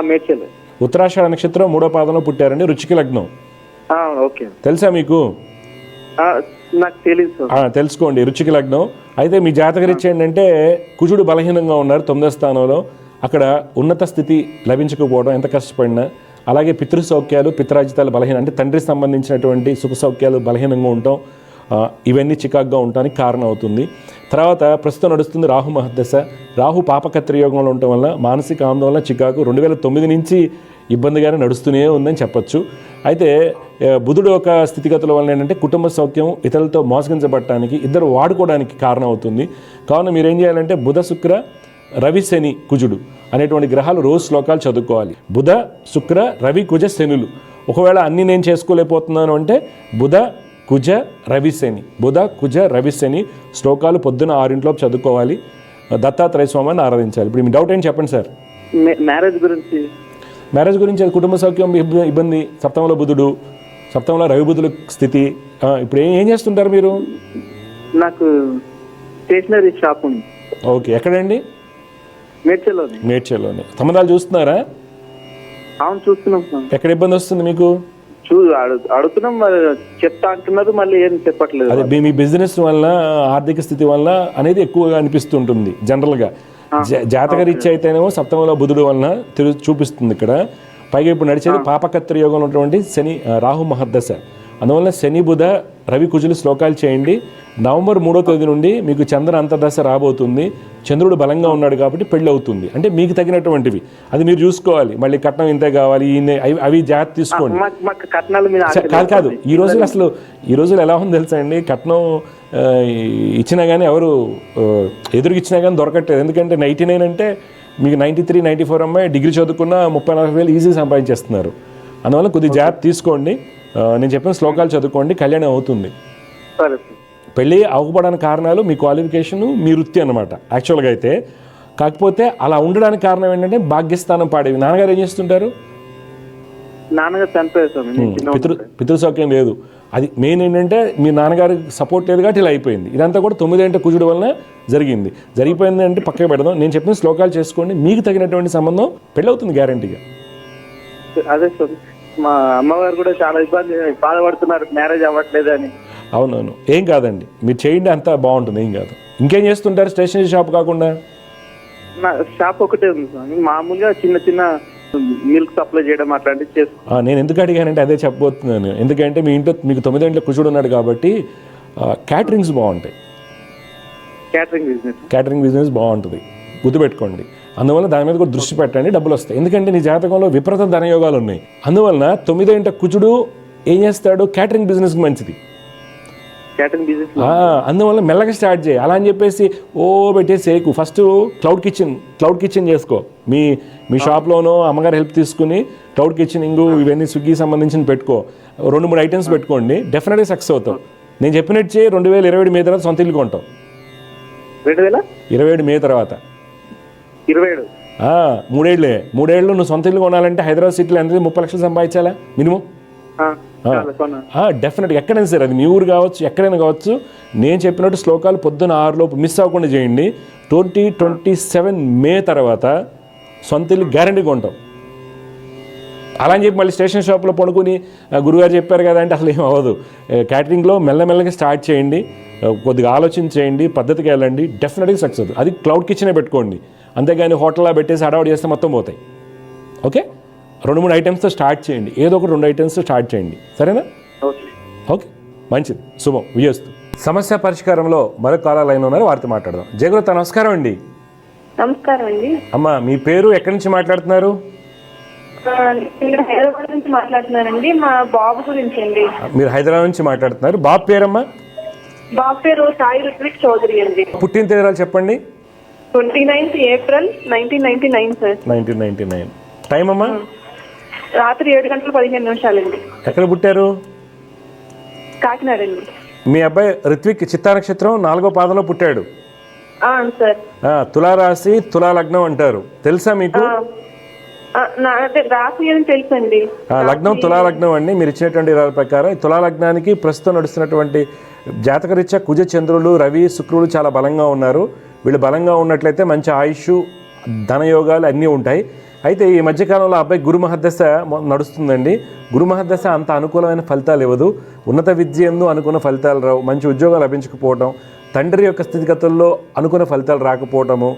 మేడ్చల్. ఉత్తరాషాఢ నక్షత్రం 3వ పాదంలో పుట్టారండి. రుచికి లగ్నం. ఓకే, తెలుసా మీకు? నాకు తెలియదు. తెలుసుకోండి, రుచికి లగ్నం. అయితే మీ జాతకరీత్యా ఏంటంటే కుజుడు బలహీనంగా ఉన్నారు 9వ స్థానంలో. అక్కడ ఉన్నత స్థితి లభించకపోవడం ఎంత కష్టపడినా, అలాగే పితృ సౌఖ్యాలు, పితరాజితాలు బలహీనం, అంటే తండ్రికి సంబంధించినటువంటి సుఖ సౌఖ్యాలు బలహీనంగా ఉండటం, ఇవన్నీ చికాకుగా ఉండటానికి కారణం అవుతుంది. తర్వాత ప్రస్తుతం నడుస్తుంది రాహు మహర్దశ. రాహు పాపకత్రి యోగంలో ఉండటం వల్ల మానసిక ఆందోళన, చికాకు 2009 నుంచి ఇబ్బందిగానే నడుస్తూనే ఉందని చెప్పొచ్చు. అయితే బుధుడు ఒక స్థితిగతుల వల్ల ఏంటంటే కుటుంబ సౌఖ్యం ఇతరులతో మోసగించబడటానికి, ఇద్దరు వాడుకోవడానికి కారణం అవుతుంది. కావున మీరేం చేయాలంటే బుధ శుక్ర రవి శని కుజుడు అనేటువంటి గ్రహాలు రోజు శ్లోకాలు చదువుకోవాలి. బుధ శుక్ర రవి కుజ శనులు. ఒకవేళ అన్నీ నేను చేసుకోలేకపోతున్నాను అంటే బుధ కుజ రవి శని, బుధ కుజ రవి శని శ్లోకాలు పొద్దున 6 చదువుకోవాలి. దత్తాత్రేయ స్వామిని ఆరాధించాలి. ఇప్పుడు మీ డౌట్ ఏంటి చెప్పండి సార్. మ్యారేజ్ గురించి కుటుంబ సౌఖ్యం ఇబ్బంది, సప్తమంలో బుధుడు, సప్తమంలో రవి బుధుల స్థితి. ఇప్పుడు ఏం చేస్తుంటారు మీరు? నాకు స్టేషనరీ షాప్ ఉంది. ఓకే, ఎక్కడండి? మేడ్చల్లోనే. సంబంధాలు చూస్తున్నారా? అవును, చూస్తున్నాం. ఎక్కడ ఇబ్బంది వస్తుంది మీకు? అడుగుతున్నాం, చెప్తా అంటున్నారు, మళ్ళీ ఏం చెప్పట్లేదు. అదే మీ బిజినెస్ వల్ల, ఆర్థిక స్థితి వల్ల అనేది ఎక్కువగా అనిపిస్తుంటుంది జనరల్గా. జాతక రీత్యా అయితేనేమో సప్తమంలో బుధుడు వలన చూపిస్తుంది ఇక్కడ. పైగా ఇప్పుడు నడిచేది పాపకత్రి యోగంలో ఉన్నటువంటి శని రాహు మహర్దశ. అందువల్ల శని బుధ రవి కుజులు శ్లోకాలు చేయండి. నవంబర్ 3వ తేదీ నుండి మీకు చంద్ర అంతర్దశ రాబోతుంది. చంద్రుడు బలంగా ఉన్నాడు కాబట్టి పెళ్ళి అవుతుంది. అంటే మీకు తగినటువంటివి అది మీరు చూసుకోవాలి. మళ్ళీ కట్నం ఇంతే కావాలి, అవి జాగ్రత్త తీసుకోండి. కాదు, ఈ రోజులు ఎలా ఉందో తెలుసా అండి, కట్నం ఇచ్చినా కానీ ఎవరు ఎదురుకిచ్చినా కానీ దొరకట్లేదు. ఎందుకంటే 99 అంటే మీకు 93, 94 అమ్మాయి డిగ్రీ చదువుకున్న 30,40,000 ఈజీ సంపాదించేస్తున్నారు. అందువల్ల కొద్దిగా జాగ్రత్త తీసుకోండి. నేను చెప్పిన శ్లోకాలు చదువుకోండి, కళ్యాణం అవుతుంది. పెళ్ళి అవ్వకపోవడానికి కారణాలు మీ క్వాలిఫికేషను, మీ వృత్తి అన్నమాట యాక్చువల్గా అయితే. కాకపోతే అలా ఉండడానికి కారణం ఏంటంటే భాగ్యస్థానం పాడేవి. నాన్నగారు ఏం చేస్తుంటారు? పితృ సౌఖ్యం లేదు. అది మెయిన్ ఏంటంటే మీ నాన్నగారు సపోర్ట్ లేదు కాబట్టి ఇలా అయిపోయింది. ఇదంతా కూడా 9 అంటే కుజుడు వలన జరిగిపోయింది అంటే పక్కకి పెడదాం. నేను చెప్పిన శ్లోకాలు చేసుకోండి, మీకు తగినటువంటి సంబంధం పెళ్ళవుతుంది గ్యారంటీగా. అదే సార్, మా అమ్మగారు కూడా చాలా బాధపడుతున్నారు, మ్యారేజ్ అవ్వట్లేదు అని. అవునవును, ఏం కాదండి, మీరు చేయండి, అంతా బాగుంటుంది, ఏం కాదు. ఇంకేం చేస్తుంటారు స్టేషనరీ షాప్ కాకుండా? నా షాప్ ఒకటే ఉంది స్వామి, మామూలుగా చిన్న చిన్న మిల్క్ సప్లై చేయడం అట్లాంటివి చేస్తాను. నేను ఎందుకు అడిగానంటే అదే చెప్పబోతున్నాను. ఎందుకంటే మీ ఇంట్లో మీకు 9 గంటల కుజుడు ఉన్నాడు కాబట్టి క్యాటరింగ్స్ బాగుంటాయి. క్యాటరింగ్ బిజినెస్ బాగుంటుంది, గుర్తుపెట్టుకోండి. అందువల్ల దాని మీద కూడా దృష్టి పెట్టండి, డబ్బులు వస్తాయి. ఎందుకంటే నీ జాతకంలో విపరీత ధనయోగాలు ఉన్నాయి. అందువలన 9 గంటల కుజుడు ఏం చేస్తాడు, క్యాటరింగ్ బిజినెస్కి మంచిది. అందువల్ల మెల్లగా స్టార్ట్ చేయి. అలా అని చెప్పేసి పెట్టేసేకు. ఫస్ట్ క్లౌడ్ కిచెన్ చేసుకో. మీ షాప్లోనో అమ్మగారు హెల్ప్ తీసుకుని క్లౌడ్ కిచెనింగ్ ఇవన్నీ స్విగ్గీ సంబంధించిన పెట్టుకో. 2-3 ఐటమ్స్ పెట్టుకోండి, డెఫినెట్గా సక్సెస్ అవుతావు. నేను చెప్పినట్టు చేయి. 2027 మే తర్వాత సొంత ఇల్లు కొంటావు. 2027 మే తర్వాత 3 ఏళ్ళు నువ్వు సొంత ఇల్లు కొనాలంటే హైదరాబాద్ సిటీలో ఎంత 30 లక్షలు సంపాదించాలా మినిమం. డెఫినెట్గా ఎక్కడైనా సరే, అది మీ ఊరు కావచ్చు, ఎక్కడైనా కావచ్చు. నేను చెప్పినట్టు శ్లోకాలు పొద్దున్న 6 లోపు మిస్ అవ్వకుండా చేయండి. 2027 మే తర్వాత సొంత ఇల్లు గ్యారంటీ కొంటాం. అలా అని చెప్పి మళ్ళీ స్టేషన్ షాప్లో పడుకుని గురుగారు చెప్పారు కదా అంటే అసలు ఏం అవ్వదు. క్యాటరింగ్లో మెల్లమెల్లగా స్టార్ట్ చేయండి, కొద్దిగా ఆలోచన చేయండి, పద్ధతికి వెళ్ళండి, డెఫినెట్గా సక్సెస్ అవుతుంది. అది క్లౌడ్ కిచెనే పెట్టుకోండి, అంతేగాని హోటల్లో పెట్టేసి హడావుడి చేస్తే మొత్తం పోతాయి. ఓకే, 2-3 ఐటమ్స్తో స్టార్ట్ చేయండి, ఏదో ఒకటి 2 ఐటమ్స్తో స్టార్ట్ చేయండి, సరేనా? ఓకే, మంచిది, శుభం, విజయస్తు. సమస్య పరిష్కారంలో మరొక కాలర్ లైన్ ఉన్నారు, వారితో మాట్లాడదాం. జయగురుత, నమస్కారం అండి. నమస్కారం అండి. అమ్మా, మీ పేరు, ఎక్కడి నుంచి మాట్లాడుతున్నారు? నేను హైదరాబాద్ నుంచి మాట్లాడుతున్నానండి. మా బాబు గురించి అండి. మీరు హైదరాబాద్ నుంచి మాట్లాడుతున్నారు. బాబు పేరమ్మా? బాబు పేరు సాయి రుత్విక్ చౌదరి అండి. పుట్టిన తేదీలు చెప్పండి. 29th April 1999 sir. 1999. టైం అమ్మా? రాత్రి 7:15 అండి. ఎక్కడ పుట్టారు? కాకినాడ అండి. మీ అబ్బాయి ఋత్విక్ చిత్తా నక్షత్రం 4వ పాదంలో పుట్టాడు. సార్. తులారాశి, తులా లగ్నం అంటారు, తెలుసా మీకు? రాశి అని తెలుసండి. లగ్నం తులా లగ్నం అండి. మీరు ఇచ్చినటువంటి వివరాల ప్రకారం తులా లగ్నానికి ప్రస్తుతం నడుస్తున్నటువంటి జాతకరీత్యా కుజ, చంద్రులు, రవి, శుక్రులు చాలా బలంగా ఉన్నారు. వీళ్ళు బలంగా ఉన్నట్లయితే మంచి ఆయుష్, ధనయోగాలు అన్నీ ఉంటాయి. అయితే ఈ మధ్యకాలంలో అబ్బాయి గురు మహర్దశ నడుస్తుందండి. గురు మహర్దశ అంత అనుకూలమైన ఫలితాలు ఇవ్వదు. ఉన్నత విద్య ఎందు అనుకున్న ఫలితాలు రావు, మంచి ఉద్యోగాలు లభించకపోవటం, తండ్రి యొక్క స్థితిగతుల్లో అనుకున్న ఫలితాలు రాకపోవటము,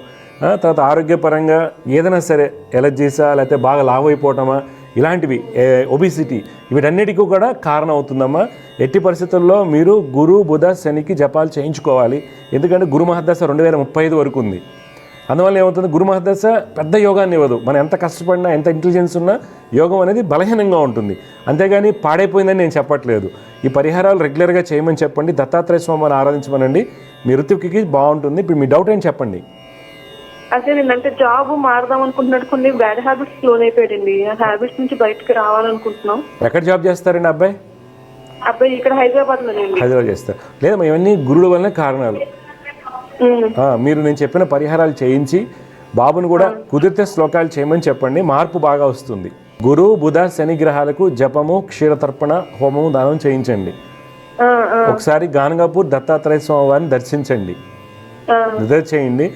తర్వాత ఆరోగ్యపరంగా ఏదైనా సరే ఎలర్జీసా లేకపోతే బాగా లావ్ అయిపోవటమా, ఇలాంటివి, ఒబిసిటీ, వీటన్నిటికీ కూడా కారణం అవుతుందమ్మా. ఎట్టి పరిస్థితుల్లో మీరు గురు, బుధ, శనికి జపాలు చేయించుకోవాలి. ఎందుకంటే గురు మహర్దశ 2035 వరకు ఉంది. అందువల్ల ఏమవుతుంది, గురు మహర్దశ పెద్ద యోగాన్ని ఇవ్వదు. మనం ఎంత కష్టపడినా, ఎంత ఇంటెలిజెన్స్ ఉన్నా యోగం అనేది బలహీనంగా ఉంటుంది. అంతేగాని పాడైపోయిందని నేను చెప్పట్లేదు. ఈ పరిహారాలు రెగ్యులర్గా చేయమని చెప్పండి. దత్తాత్రేయ స్వామిని ఆరాధించమనండి. మీ ఋతువుకి బాగుంటుంది. ఇప్పుడు మీ డౌట్ ఏంటి చెప్పండి. అదే నేనంటే జాబ్ మారదాం అనుకుంటున్నట్టు కొన్ని బ్యాడ్ హ్యాబిట్స్ లోన్ అయిపోయాడండి. ఆ హ్యాబిట్స్ నుంచి బయటకు రావాలనుకుంటున్నాం. ఎక్కడ జాబ్ చేస్తారండి అబ్బాయి? అబ్బాయి ఇక్కడ హైదరాబాద్లోనండి. హైదరాబాద్ చేస్తారు. లేదమ్మా, ఇవన్నీ గురువుల వల్లనే కారణాలు. మీరు నేను చెప్పిన పరిహారాలు చేయించి బాబును కూడా కుదిరితే శ్లోకాలు చేయమని చెప్పండి, మార్పు బాగా వస్తుంది. గురు, బుధ, శని గ్రహాలకు జపము, క్షీరతర్పణ హోమము, దానం చేయించండి. ఒకసారి గానగాపూర్ దత్తాత్రేయ స్వామి వారిని దర్శించండి, నిద్ర చేయండి.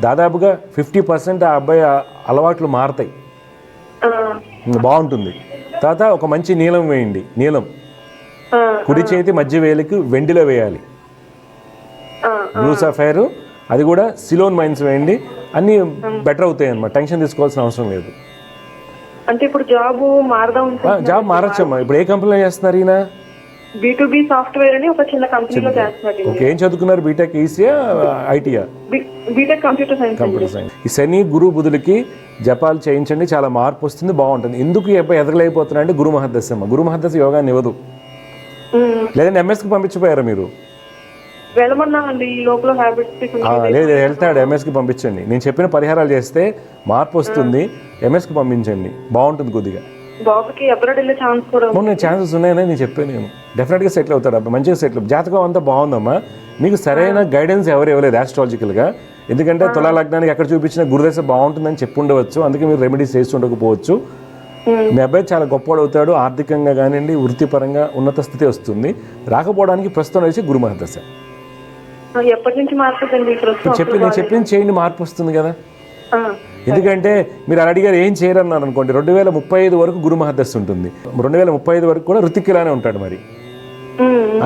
దాదాపుగా 50% ఆ అబ్బాయి అలవాట్లు మారతాయి, బాగుంటుంది. తర్వాత ఒక మంచి నీలం వేయండి. నీలం కుడి చేతి మధ్య వేలికి వెండిలో వేయాలి. బ్లూ సఫైర్, అది కూడా సిలోన్ మైన్స్ వేయండి. అన్నీ బెటర్ అవుతాయి అన్నమాట, టెన్షన్ తీసుకోవాల్సిన అవసరం లేదు. అంటే ఇప్పుడు జాబ్ మారదాం. జాబ్ మారచ్చమ్మా. ఇప్పుడు ఏ కంపెనీలో చేస్తున్నారు ఈయన? B2B సాఫ్ట్వేర్ అని ఒక చిన్న కంపెనీలో చేస్తున్నారు. ఓకే, ఏం చదువుకున్నారు? బీటెక్, ఈసీయా, ఐటీయా? BTech computer science. ఈ శని, గురు, బుధులకి జపాలు చేయించండి, చాలా మార్పు వస్తుంది, బాగుంటుంది. ఎందుకు ఈ అబ్బాయి ఎదగలేకపోతున్నా అంటే గురు మహర్దశ అమ్మ. గురు మహర్దశ యోగాన్ని ఇవ్వదు. లేదంటే ఎంఎస్కి పంపించిపోయారా మీరు? వెళ్ళమన్నామండి, ఈ లోపల హ్యాబిట్స్. లేదు, వెళ్తాడు, ఎంఎస్కి పంపించండి. నేను చెప్పిన పరిహారాలు చేస్తే మార్పు వస్తుంది. ఎంఎస్కి పంపించండి, బాగుంటుంది కొద్దిగా. బాబుకి అబ్రాడ్ వెళ్ళే ఛాన్స్ కూడా నేను ఛాన్సెస్ ఉన్నాయని నేను చెప్పాను. నేను డెఫినెట్గా సెటిల్ అవుతాడు అబ్బాయి, మంచిగా సెటిల్. జాతకం అంతా బాగుందమ్మా. మీకు సరైన గైడెన్స్ ఎవరు ఇవ్వలేదు ఆస్ట్రాలజికల్గా. ఎందుకంటే తులా లగ్నానికి ఎక్కడ చూపించిన గురుదశ బాగుంటుందని చెప్పి ఉండవచ్చు, అందుకే మీరు రెమెడీస్ చేసి ఉండకపోవచ్చు. మీ అబ్బాయి చాలా గొప్పవాడు అవుతాడు, ఆర్థికంగా కానివ్వండి, వృత్తిపరంగా ఉన్నత స్థితి వస్తుంది. రాకపోవడానికి ప్రస్తుతం వచ్చి గురు మహర్దశ. ఎప్పటి నుంచి మారుతుందండి? నేను చెప్పింది చేయండి, మార్పు వస్తుంది కదా. ఎందుకంటే మీరు అలా అడిగారు ఏం చేయరన్నారు అనుకోండి, 2035 వరకు గురు మహదశ ఉంటుంది, 2035 వరకు కూడా ఋతిక్కిలానే ఉంటాడు మరి.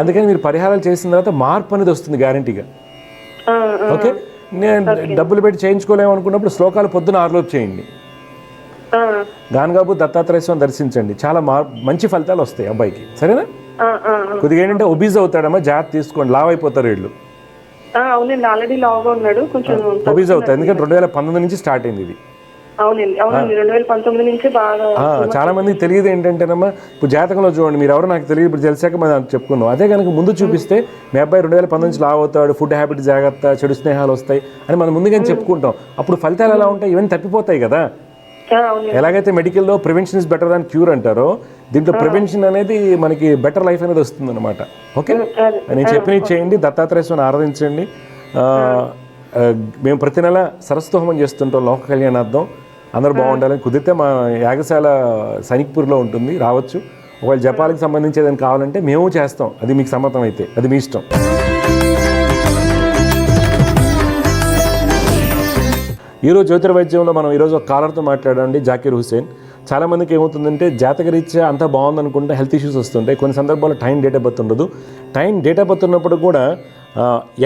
అందుకని మీరు పరిహారాలు చేసిన తర్వాత మార్పు అనేది వస్తుంది గ్యారంటీగా. ఓకే, నేను డబ్బులు పెట్టి చేయించుకోలేము అనుకున్నప్పుడు శ్లోకాలు పొద్దున 6 లోపు చేయండి. గానగాబు దత్తాత్రేయ స్వామిని దర్శించండి, చాలా మంచి ఫలితాలు వస్తాయి అబ్బాయికి. సరేనా? కొద్దిగా ఏంటంటే ఒబీజ్ అవుతాడమ్మా, జాగ్రత్త తీసుకోండి, లావ్ అయిపోతారు వీళ్ళు. అవునండి, ఆల్రెడీ లావుగా ఉన్నాడు, కొంచెం ఒబీజ్ అవుతారు. ఎందుకంటే 2019 నుంచి స్టార్ట్ అయింది ఇది. అవునండి 2019 నుంచి బాగా. చాలా మందికి తెలియదు ఏంటంటేనమ్మా, ఇప్పుడు జాతకంలో చూడండి, మీరు ఎవరో నాకు తెలియదు, ఇప్పుడు తెలిసాక మనం చెప్పుకున్నాం. అదే కనుక ముందు చూపిస్తే మీ అబ్బాయి 2019 నుంచి లావ్ అవుతాడు, ఫుడ్ హ్యాబిట్ జాగ్రత్త, చెడు స్నేహాలు వస్తాయి అని మనం ముందుగానే చెప్పుకుంటాం. అప్పుడు ఫలితాలు ఎలా ఉంటాయి, ఇవన్నీ తప్పిపోతాయి కదా. ఎలాగైతే మెడికల్లో prevention is better than cure అంటారో, దీంట్లో ప్రివెన్షన్ అనేది మనకి బెటర్ లైఫ్ అనేది వస్తుంది అనమాట. ఓకే, నేను చెప్పినవి చేయండి, దత్తాత్రేయ స్వామిని ఆరాధించండి. మేము ప్రతి నెల సరస్వతి హోమం చేస్తుంటాం లోక కళ్యాణార్థం. అందరూ బాగుండాలని. కుదిరితే మా యాగశాల సైనిక్పూర్లో ఉంటుంది, రావచ్చు. ఒకవేళ జపాలకు సంబంధించి ఏదైనా కావాలంటే మేము చేస్తాం, అది మీకు సమ్మతం అయితే, అది మీ ఇష్టం. ఈరోజు జ్యోతిర్వైద్యంలో మనం ఈరోజు ఒక కాలర్తో మాట్లాడండి, జాకీర్ హుసేన్. చాలామందికి ఏమవుతుందంటే జాతకరీత్యా అంతా బాగుందనుకుంటే హెల్త్ ఇష్యూస్ వస్తుంటాయి. కొన్ని సందర్భాల్లో టైం డేట్ ఆఫ్ బర్త్ ఉండదు. టైం డేట్ ఆఫ్ బర్త్ ఉన్నప్పుడు కూడా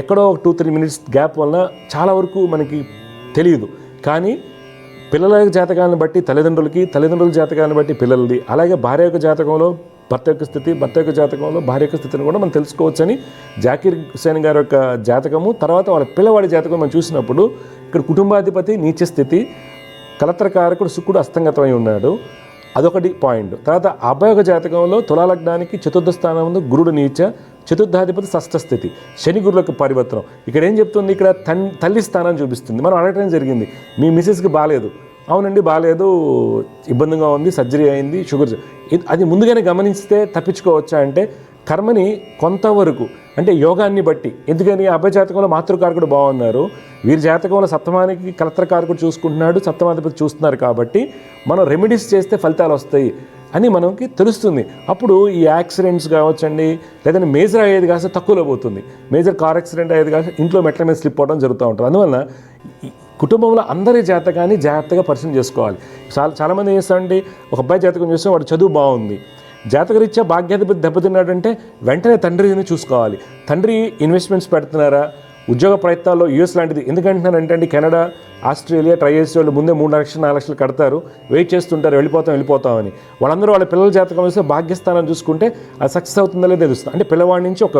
ఎక్కడో 2-3 మినిట్స్ గ్యాప్ వల్ల చాలా వరకు మనకి తెలియదు. కానీ పిల్లల జాతకాలను బట్టి తల్లిదండ్రులకి, తల్లిదండ్రుల జాతకాలను బట్టి పిల్లలది, అలాగే భార్య యొక్క జాతకంలో భర్త యొక్క స్థితి, భర్త యొక్క జాతకంలో భార్య యొక్క స్థితిని కూడా మనం తెలుసుకోవచ్చని జాకీర్ హుసేన్ గారి యొక్క జాతకము, తర్వాత వాళ్ళ పిల్లవాడి జాతకం మనం చూసినప్పుడు ఇక్కడ కుటుంబాధిపతి నీచ స్థితి, కలత్రకారకుడు శుక్రుడు అస్తంగతమై ఉన్నాడు, అదొకటి పాయింట్. తర్వాత అబ్బాయి యొక్క జాతకంలో తులాలగ్నానికి 4వ స్థానంలో గురుడు నీచ, చతుర్థాధిపతి షష్ఠ స్థితి, శని గురులకు పరివర్తనం. ఇక్కడ ఏం చెప్తుంది, ఇక్కడ తల్లి స్థానాన్ని చూపిస్తుంది. మనం అడగటం జరిగింది, మీ మిసెస్కి బాగాలేదు. అవునండి బాగాలేదు, ఇబ్బందిగా ఉంది, సర్జరీ అయింది, షుగర్. అది ముందుగానే గమనిస్తే తప్పించుకోవచ్చా అంటే కర్మని కొంతవరకు అంటే యోగాన్ని బట్టి. ఎందుకని అబ్బాయి జాతకంలో మాతృకారకుడు బాగున్నారు, వీరి జాతకంలో సప్తమానికి కలత్రకారకుడు చూసుకుంటున్నాడు, సప్తమాధిపతి చూస్తున్నారు. కాబట్టి మనం రెమెడీస్ చేస్తే ఫలితాలు వస్తాయి అని మనకి తెలుస్తుంది. అప్పుడు ఈ యాక్సిడెంట్స్ కావచ్చండి, లేదంటే మేజర్ అయ్యేది కాస్త తక్కువలో పోతుంది. మేజర్ కార్ యాక్సిడెంట్ అయ్యేది కాస్త ఇంట్లో మెట్ల మీద స్లిప్ అవ్వడం జరుగుతూ ఉంటుంది. అందువల్ల కుటుంబంలో అందరి జాతకాన్ని జాగ్రత్తగా పరిశీలన చేసుకోవాలి. చాలామంది ఏం చేస్తారంటే, ఒక అబ్బాయి జాతకం చూస్తే వాడు చదువు బాగుంది, జాతకరీత్యా భాగ్యాధిపతి దెబ్బతిన్నాడంటే వెంటనే తండ్రిని చూసుకోవాలి. తండ్రి ఇన్వెస్ట్మెంట్స్ పెడుతున్నారా, ఉద్యోగ ప్రయత్నాల్లో యూఎస్ లాంటిది. ఎందుకంటున్నానంటే కెనడా, ఆస్ట్రేలియా ట్రై చేసే వాళ్ళు ముందే 3 లక్షలు 4 లక్షలు కడతారు, వెయిట్ చేస్తుంటారు, వెళ్ళిపోతామని. వాళ్ళందరూ వాళ్ళ పిల్లల జాతకం వేస్తే భాగ్యస్థానం చూసుకుంటే అది సక్సెస్ అవుతుందో లేదో తెలుస్తుంది. అంటే పిల్లవాడి నుంచి ఒక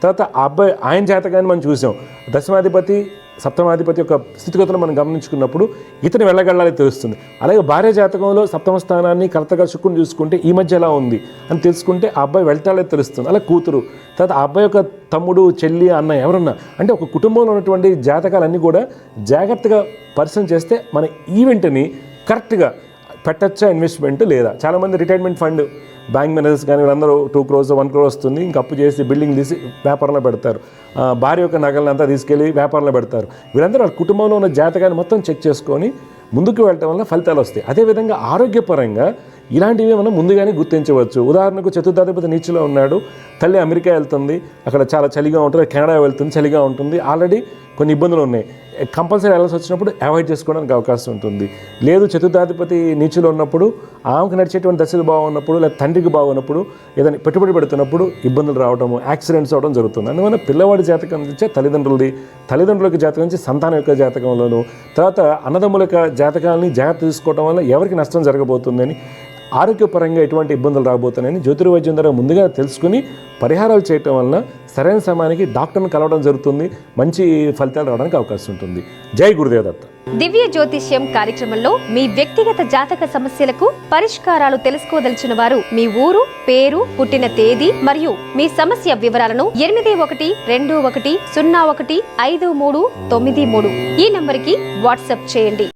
తర్వాత ఆ అబ్బాయి ఆయన జాతకాన్ని మనం చూసాం, దశమాధిపతి సప్తమాధిపతి యొక్క స్థితిగతులు మనం గమనించుకున్నప్పుడు ఇతను వెళ్ళగళ్ళాలి తెలుస్తుంది. అలాగే భార్య జాతకంలో 7వ స్థానాన్ని కర్తగా శుక్రుని చూసుకుంటే ఈ మధ్య ఎలా ఉంది అని తెలుసుకుంటే ఆ అబ్బాయి వెళ్తాడే తెలుస్తుంది. అలా కూతురు, తర్వాత ఆ అబ్బాయి యొక్క తమ్ముడు, చెల్లి, అన్న ఎవరున్నా అంటే ఒక కుటుంబంలో ఉన్నటువంటి జాతకాలన్నీ కూడా జాగ్రత్తగా పరిశీలన చేస్తే మన ఈవెంట్ని కరెక్ట్గా పెట్టచ్చా ఇన్వెస్ట్మెంట్ లేదా. చాలామంది రిటైర్మెంట్ ఫండ్ బ్యాంక్ మేనేజర్స్ కానీ వీళ్ళందరూ 2 crores 1 crore వస్తుంది, ఇంక అప్పు చేసి బిల్డింగ్ తీసి వ్యాపారంలో పెడతారు, భార్య యొక్క నగలనంతా తీసుకెళ్ళి వ్యాపారంలో పెడతారు. వీళ్ళందరూ వాళ్ళ కుటుంబంలో ఉన్న జాతకాన్ని మొత్తం చెక్ చేసుకొని ముందుకు వెళ్ళటం వల్ల ఫలితాలు వస్తాయి. అదేవిధంగా ఆరోగ్యపరంగా ఇలాంటివి మనం ముందుగానే గుర్తించవచ్చు. ఉదాహరణకు చతుర్థాధిపతి నీచులో ఉన్నాడు, తల్లి అమెరికా వెళ్తుంది, అక్కడ చాలా చలిగా ఉంటుంది, కెనడా వెళ్తుంది, చలిగా ఉంటుంది, ఆల్రెడీ కొన్ని ఇబ్బందులు ఉన్నాయి. కంపల్సరీ వెళ్ళాల్సి వచ్చినప్పుడు అవాయిడ్ చేసుకోవడానికి అవకాశం ఉంటుంది. లేదు చతుర్థాధిపతి నీచులో ఉన్నప్పుడు ఆమెకు నడిచేటువంటి దశలు బాగున్నప్పుడు, లేదా తండ్రికి బాగున్నప్పుడు, ఏదైనా పెట్టుబడి పెడుతున్నప్పుడు ఇబ్బందులు రావడము, యాక్సిడెంట్స్ అవ్వడం జరుగుతుంది. అందువల్ల పిల్లవాడి జాతకం నుంచే తల్లిదండ్రులకి జాతకం నుంచి సంతానం యొక్క జాతకంలోను, తర్వాత అన్నదమ్ముల యొక్క జాతకాలని జాగ్రత్త తీసుకోవడం వల్ల ఎవరికి నష్టం జరగబోతుందని, ఆరోగ్యపరంగా ఎటువంటి ఇబ్బందులు రాబోతున్నాయని జ్యోతిర్వైద్యం ద్వారా ముందుగా తెలుసుకుని పరిహారాలు చేయటం వలన సరైన సమయానికి డాక్టర్ని కలవడం జరుగుతుంది, మంచి ఫలితాలు రావడానికి అవకాశం ఉంటుంది. జై గురుదేవ్ దత్త. దివ్య జ్యోతిష్యం కార్యక్రమంలో మీ వ్యక్తిగత జాతక సమస్యలకు పరిష్కారాలు తెలుసుకోదలిచిన వారు మీ ఊరు, పేరు, పుట్టిన తేదీ మరియు మీ సమస్య వివరాలను 8121015393 ఈ నంబర్కి వాట్సాప్ చేయండి.